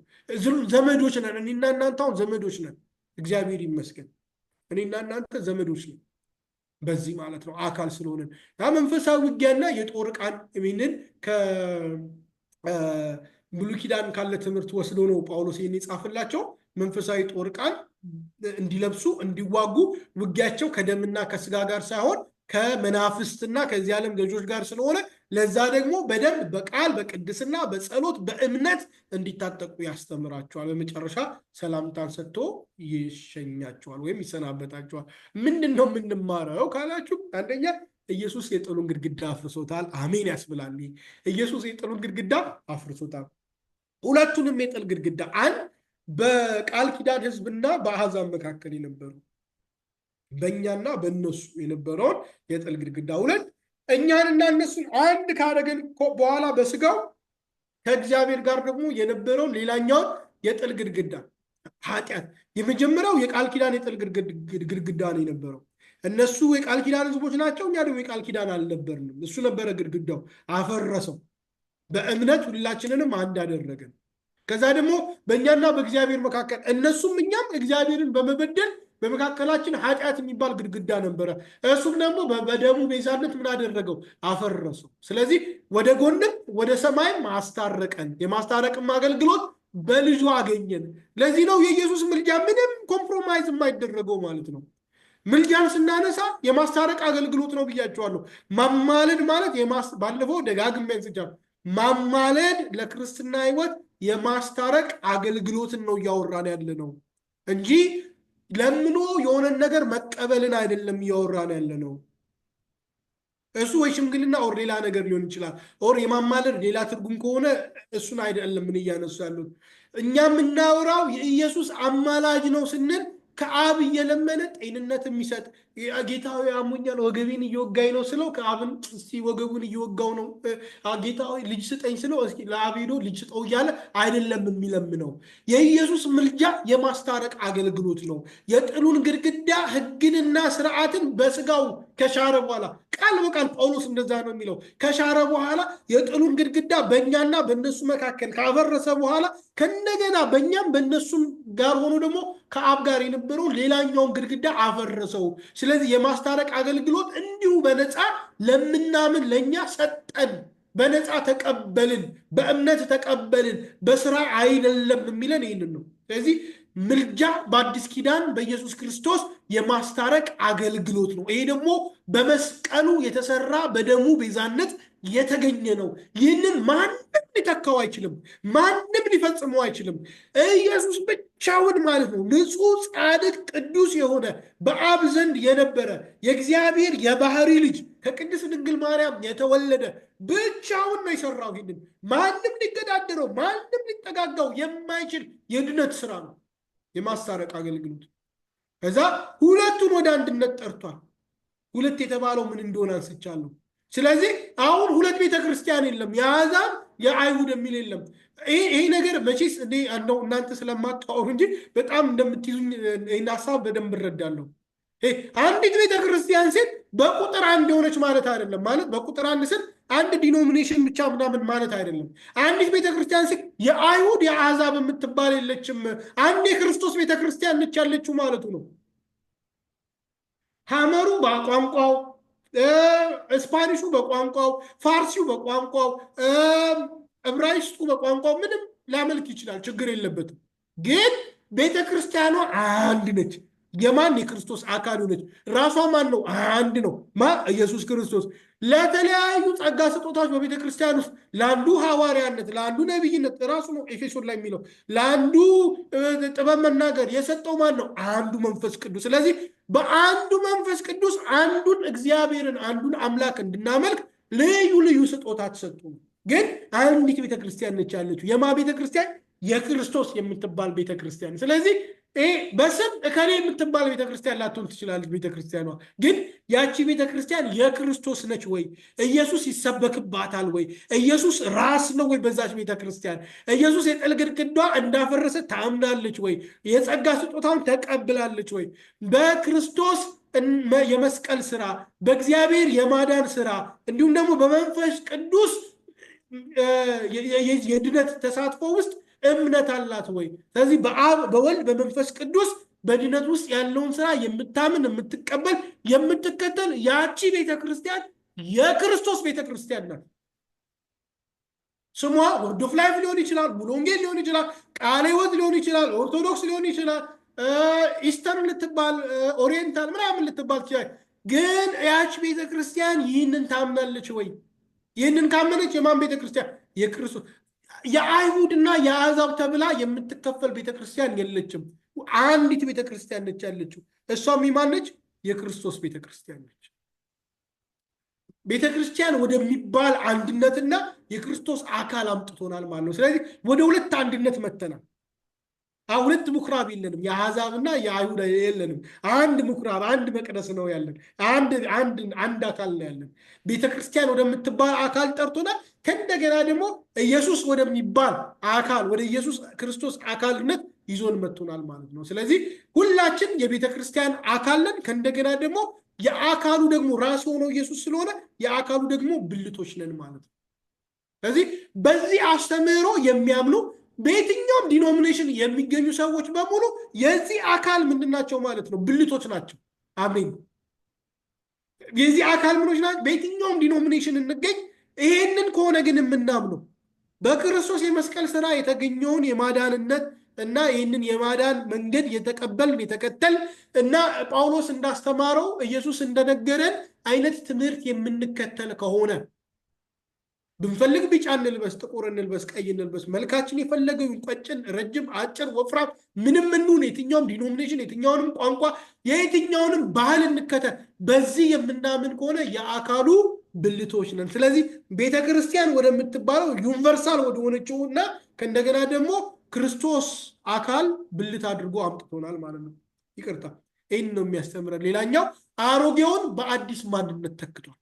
ዘመዶች ነን እኔና እናንተ፣ አሁን ዘመዶች ነን። እግዚአብሔር ይመስገን እኔና እናንተ ዘመዶች ነን በዚህ ማለት ነው፣ አካል ስለሆነን። ያ መንፈሳዊ ውጊያና የጦር ዕቃን ይህንን ከብሉይ ኪዳን ካለ ትምህርት ወስዶ ነው ጳውሎስ ይህን የጻፈላቸው። መንፈሳዊ ጦር ዕቃን እንዲለብሱ እንዲዋጉ፣ ውጊያቸው ከደምና ከስጋ ጋር ሳይሆን ከመናፍስትና ከዚህ ዓለም ገዦች ጋር ስለሆነ ለዛ ደግሞ በደንብ በቃል በቅድስና በጸሎት በእምነት እንዲታጠቁ ያስተምራቸዋል። በመጨረሻ ሰላምታን ሰጥቶ ይሸኛቸዋል ወይም ይሰናበታቸዋል። ምንድን ነው የምንማረው ካላችሁ፣ አንደኛ ኢየሱስ የጥሉን ግድግዳ አፍርሶታል። አሜን ያስብላል። ኢየሱስ የጥሉን ግድግዳ አፍርሶታል። ሁለቱንም የጥል ግድግዳ፣ አንድ በቃል ኪዳን ሕዝብና በአሕዛብ መካከል የነበሩ በእኛና በእነሱ የነበረውን የጥል ግድግዳ፣ ሁለት እኛንና እነሱን አንድ ካደረገን በኋላ በስጋው ከእግዚአብሔር ጋር ደግሞ የነበረውን ሌላኛውን የጥል ግድግዳ ኃጢአት። የመጀመሪያው የቃል ኪዳን የጥል ግድግዳ ነው የነበረው። እነሱ የቃል ኪዳን ሕዝቦች ናቸው፣ እኛ ደግሞ የቃል ኪዳን አልነበርንም። እሱ ነበረ ግድግዳው፣ አፈረሰው። በእምነት ሁላችንንም አንድ አደረገን። ከዛ ደግሞ በእኛና በእግዚአብሔር መካከል እነሱም እኛም እግዚአብሔርን በመበደል በመካከላችን ኃጢአት የሚባል ግድግዳ ነበረ። እሱም ደግሞ በደሙ ቤዛነት ምን አደረገው? አፈረሰው። ስለዚህ ወደ ጎንም ወደ ሰማይም አስታረቀን። የማስታረቅም አገልግሎት በልጁ አገኘን። ለዚህ ነው የኢየሱስ ምልጃ ምንም ኮምፕሮማይዝ የማይደረገው ማለት ነው። ምልጃን ስናነሳ የማስታረቅ አገልግሎት ነው ብያቸዋለሁ። ማማለድ ማለት ባለፈው ደጋግሜ አንስቻለሁ። ማማለድ ለክርስትና ሕይወት የማስታረቅ አገልግሎትን ነው እያወራን ያለ ነው እንጂ ለምኖ የሆነን ነገር መቀበልን አይደለም እያወራን ያለ ነው። እሱ ወይ ሽምግልና ኦር ሌላ ነገር ሊሆን ይችላል። ኦር የማማለድ ሌላ ትርጉም ከሆነ እሱን አይደለም ምን እያነሱ ያሉት። እኛ የምናወራው የኢየሱስ አማላጅ ነው ስንል ከአብ እየለመነ ጤንነት የሚሰጥ ጌታዊ አሞኛል ወገቤን እየወጋኝ ነው ስለው ከአብን እስቲ ወገቡን እየወጋው ነው። ጌታዊ ልጅ ስጠኝ ስለው እስኪ ለአብ ሄዶ ልጅ ስጠው እያለ አይደለም የሚለምነው። የኢየሱስ ምልጃ የማስታረቅ አገልግሎት ነው። የጥሉን ግድግዳ ሕግንና ስርዓትን በስጋው ከሻረ በኋላ ቃል በቃል ጳውሎስ እንደዛ ነው የሚለው። ከሻረ በኋላ የጥሉን ግድግዳ በእኛና በእነሱ መካከል ካፈረሰ በኋላ ከእንደገና በእኛም በእነሱም ጋር ሆኖ ደግሞ ከአብ ጋር የነበረውን ሌላኛውን ግድግዳ አፈረሰው። ስለዚህ የማስታረቅ አገልግሎት እንዲሁ በነፃ ለምናምን ለእኛ ሰጠን። በነፃ ተቀበልን፣ በእምነት ተቀበልን፣ በስራ አይደለም የሚለን ይህንን ነው። ስለዚህ ምልጃ በአዲስ ኪዳን በኢየሱስ ክርስቶስ የማስታረቅ አገልግሎት ነው። ይሄ ደግሞ በመስቀሉ የተሰራ በደሙ ቤዛነት የተገኘ ነው። ይህንን ማንም ሊተካው አይችልም፣ ማንም ሊፈጽመው አይችልም። ኢየሱስ ብቻውን ማለት ነው። ንጹሕ፣ ጻድቅ፣ ቅዱስ የሆነ በአብ ዘንድ የነበረ የእግዚአብሔር የባህሪ ልጅ ከቅድስት ድንግል ማርያም የተወለደ ብቻውን ነው የሰራው። ይህንን ማንም ሊገዳደረው ማንም ሊጠጋጋው የማይችል የድነት ስራ ነው የማስታረቅ አገልግሎት። ከዛ ሁለቱን ወደ አንድነት ጠርቷል። ሁለት የተባለው ምን እንደሆነ አንስቻለሁ። ስለዚህ አሁን ሁለት ቤተክርስቲያን የለም፣ የአሕዛብ የአይሁድ የሚል የለም። ይሄ ነገር መቼስ እናንተ ስለማታወሩ እንጂ በጣም እንደምትይዙኝ ይህን ሀሳብ በደንብ እረዳለሁ። አንዲት ቤተክርስቲያን ሴት በቁጥር አንድ የሆነች ማለት አይደለም። ማለት በቁጥር አንድ ስል አንድ ዲኖሚኔሽን ብቻ ምናምን ማለት አይደለም። አንዲት ቤተክርስቲያን ሴት የአይሁድ የአሕዛብ የምትባል የለችም። አንድ የክርስቶስ ቤተክርስቲያን ነች ያለችው ማለቱ ነው። ሐመሩ በቋንቋው፣ ስፓኒሹ በቋንቋው፣ ፋርሲው በቋንቋው፣ ዕብራይስጡ በቋንቋው ምንም ሊያመልክ ይችላል፣ ችግር የለበትም። ግን ቤተክርስቲያኗ አንድ ነች። የማን? የክርስቶስ አካል ሆነች። ራሷ ማን ነው? አንድ ነው። ኢየሱስ ክርስቶስ። ለተለያዩ ጸጋ ስጦታዎች በቤተ ክርስቲያን ውስጥ ለአንዱ ሐዋርያነት፣ ለአንዱ ነቢይነት ራሱ ነው ኤፌሶን ላይ የሚለው፣ ለአንዱ ጥበብ መናገር የሰጠው ማን ነው? አንዱ መንፈስ ቅዱስ። ስለዚህ በአንዱ መንፈስ ቅዱስ አንዱን እግዚአብሔርን አንዱን አምላክ እንድናመልክ ልዩ ልዩ ስጦታ ተሰጡ። ግን አንዲት ቤተክርስቲያን ነች ያለችው። የማ ቤተክርስቲያን? የክርስቶስ የምትባል ቤተክርስቲያን። ስለዚህ በስም እከሌ የምትባል ቤተክርስቲያን ላትሆን ትችላለች። ቤተክርስቲያኗ ግን ያቺ ቤተክርስቲያን የክርስቶስ ነች ወይ? ኢየሱስ ይሰበክባታል ወይ? ኢየሱስ ራስ ነው ወይ? በዛች ቤተክርስቲያን ኢየሱስ የጥል ግድግዳ እንዳፈረሰ ታምናለች ወይ? የጸጋ ስጦታውን ተቀብላለች ወይ? በክርስቶስ የመስቀል ስራ፣ በእግዚአብሔር የማዳን ስራ እንዲሁም ደግሞ በመንፈስ ቅዱስ የድነት ተሳትፎ ውስጥ እምነት አላት ወይ? ስለዚህ በአብ በወልድ በመንፈስ ቅዱስ በድነት ውስጥ ያለውን ስራ የምታምን የምትቀበል የምትከተል ያቺ ቤተክርስቲያን የክርስቶስ ቤተክርስቲያን ናት። ስሟ ወርድ ኦፍ ላይፍ ሊሆን ይችላል፣ ሙሉ ወንጌል ሊሆን ይችላል፣ ቃለ ሕይወት ሊሆን ይችላል፣ ኦርቶዶክስ ሊሆን ይችላል፣ ኢስተርን ልትባል ኦሪየንታል ምናምን ልትባል ትችላል። ግን ያቺ ቤተክርስቲያን ይህንን ታምናለች ወይ? ይህንን ካመነች የማን ቤተክርስቲያን? የክርስቶስ። የአይሁድና የአሕዛብ ተብላ የምትከፈል ቤተክርስቲያን የለችም። አንዲት ቤተክርስቲያን ነች ያለችው። እሷም የማን ነች? የክርስቶስ ቤተክርስቲያን ነች። ቤተክርስቲያን ወደሚባል አንድነትና የክርስቶስ አካል አምጥቶናል ማለት ነው። ስለዚህ ወደ ሁለት አንድነት መተናል። ሁለት ምኩራብ የለንም። የአሕዛብና የአይሁድ የለንም። አንድ ምኩራብ፣ አንድ መቅደስ ነው ያለን። አንድ አካል ነው ያለን። ቤተክርስቲያን ወደምትባል አካል ጠርቶናል። ከእንደገና ደግሞ ኢየሱስ ወደሚባል አካል፣ ወደ ኢየሱስ ክርስቶስ አካልነት ይዞን መጥቶናል ማለት ነው። ስለዚህ ሁላችን የቤተክርስቲያን አካል ነን። ከእንደገና ደግሞ የአካሉ ደግሞ ራስ ሆነው ኢየሱስ ስለሆነ የአካሉ ደግሞ ብልቶች ነን ማለት ነው። ስለዚህ በዚህ አስተምህሮ የሚያምኑ በየትኛውም ዲኖሚኔሽን የሚገኙ ሰዎች በሙሉ የዚህ አካል ምንድናቸው ማለት ነው? ብልቶች ናቸው። አሜን። የዚህ አካል ምኖች ናቸው። በየትኛውም ዲኖሚኔሽን እንገኝ። ይሄንን ከሆነ ግን የምናምነው በክርስቶስ የመስቀል ስራ የተገኘውን የማዳንነት እና ይህንን የማዳን መንገድ የተቀበልን የተከተል እና ጳውሎስ እንዳስተማረው ኢየሱስ እንደነገረን አይነት ትምህርት የምንከተል ከሆነ ብንፈልግ ቢጫ እንልበስ፣ ጥቁር እንልበስ፣ ቀይ እንልበስ፣ መልካችን የፈለገው ቀጭን፣ ረጅም፣ አጭር፣ ወፍራም ምንም እንሁን፣ የትኛውም ዲኖሚኔሽን፣ የትኛውንም ቋንቋ፣ የትኛውንም ባህል እንከተል፣ በዚህ የምናምን ከሆነ የአካሉ ብልቶች ነን። ስለዚህ ቤተክርስቲያን ወደምትባለው ዩኒቨርሳል ወደሆነችው እና ከእንደገና ደግሞ ክርስቶስ አካል ብልት አድርጎ አምጥቶናል ማለት ነው። ይቅርታ፣ ይህን ነው የሚያስተምረን። ሌላኛው አሮጌውን በአዲስ ማንነት ተክቷል።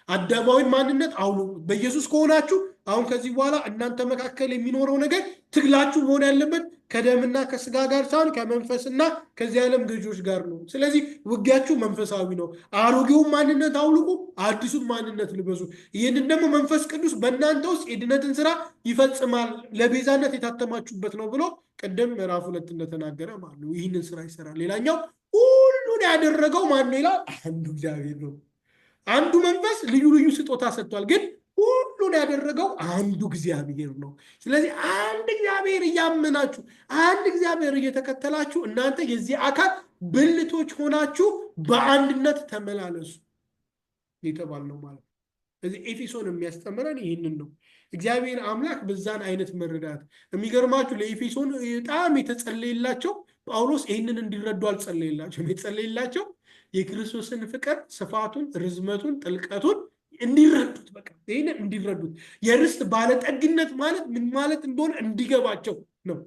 አዳማዊ ማንነት አሁን በኢየሱስ ከሆናችሁ አሁን ከዚህ በኋላ እናንተ መካከል የሚኖረው ነገር ትግላችሁ መሆን ያለበት ከደምና ከስጋ ጋር ሳይሆን ከመንፈስና ከዚህ ዓለም ገዢዎች ጋር ነው። ስለዚህ ውጊያችሁ መንፈሳዊ ነው። አሮጌውን ማንነት አውልቁ፣ አዲሱን ማንነት ልበሱ። ይህንን ደግሞ መንፈስ ቅዱስ በእናንተ ውስጥ የድነትን ስራ ይፈጽማል፣ ለቤዛነት የታተማችሁበት ነው ብሎ ቅድም ምዕራፍ 2 እንደተናገረ ማለት ነው። ይህንን ስራ ይሰራል። ሌላኛው ሁሉን ያደረገው ማን ነው ይላል? አንዱ እግዚአብሔር ነው። አንዱ መንፈስ ልዩ ልዩ ስጦታ ሰጥቷል፣ ግን ሁሉን ያደረገው አንዱ እግዚአብሔር ነው። ስለዚህ አንድ እግዚአብሔር እያመናችሁ አንድ እግዚአብሔር እየተከተላችሁ እናንተ የዚህ አካል ብልቶች ሆናችሁ በአንድነት ተመላለሱ የተባልነው ማለት ነው። ስለዚህ ኤፌሶን የሚያስተምረን ይህንን ነው። እግዚአብሔር አምላክ በዛን አይነት መረዳት የሚገርማችሁ ለኤፌሶን በጣም የተጸለየላቸው ጳውሎስ ይህንን እንዲረዱ አልጸለየላቸውም። የተጸለየላቸው የክርስቶስን ፍቅር ስፋቱን፣ ርዝመቱን፣ ጥልቀቱን እንዲረዱት፣ በቃ ይህንን እንዲረዱት የርስት ባለጠግነት ማለት ምን ማለት እንደሆነ እንዲገባቸው ነው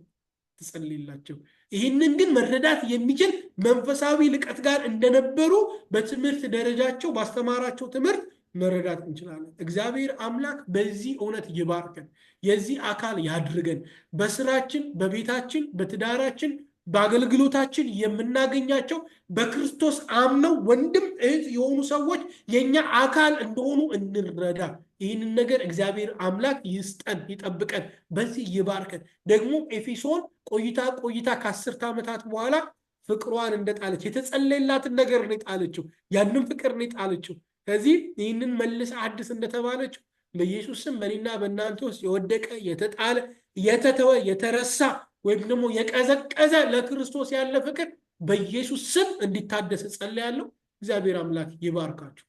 ተጸልይላቸው። ይህንን ግን መረዳት የሚችል መንፈሳዊ ልቀት ጋር እንደነበሩ በትምህርት ደረጃቸው ባስተማራቸው ትምህርት መረዳት እንችላለን። እግዚአብሔር አምላክ በዚህ እውነት ይባርከን፣ የዚህ አካል ያድርገን። በስራችን፣ በቤታችን፣ በትዳራችን፣ በአገልግሎታችን የምናገኛቸው በክርስቶስ አምነው ወንድም እህት የሆኑ ሰዎች የኛ አካል እንደሆኑ እንረዳ። ይህንን ነገር እግዚአብሔር አምላክ ይስጠን፣ ይጠብቀን፣ በዚህ ይባርከን። ደግሞ ኤፌሶን ቆይታ ከ10 ዓመታት በኋላ ፍቅሯን እንደጣለች የተጸለየላትን ነገር ነው የጣለችው። ያንን ፍቅር ነው የጣለችው። ከዚህ ይህንን መልስ አዲስ እንደተባለችው በኢየሱስ ስም በእኔና በእናንተ ውስጥ የወደቀ የተጣለ የተተወ የተረሳ ወይም ደግሞ የቀዘቀዘ ለክርስቶስ ያለ ፍቅር በኢየሱስ ስም እንዲታደስ ጸልያለሁ። እግዚአብሔር አምላክ ይባርካችሁ።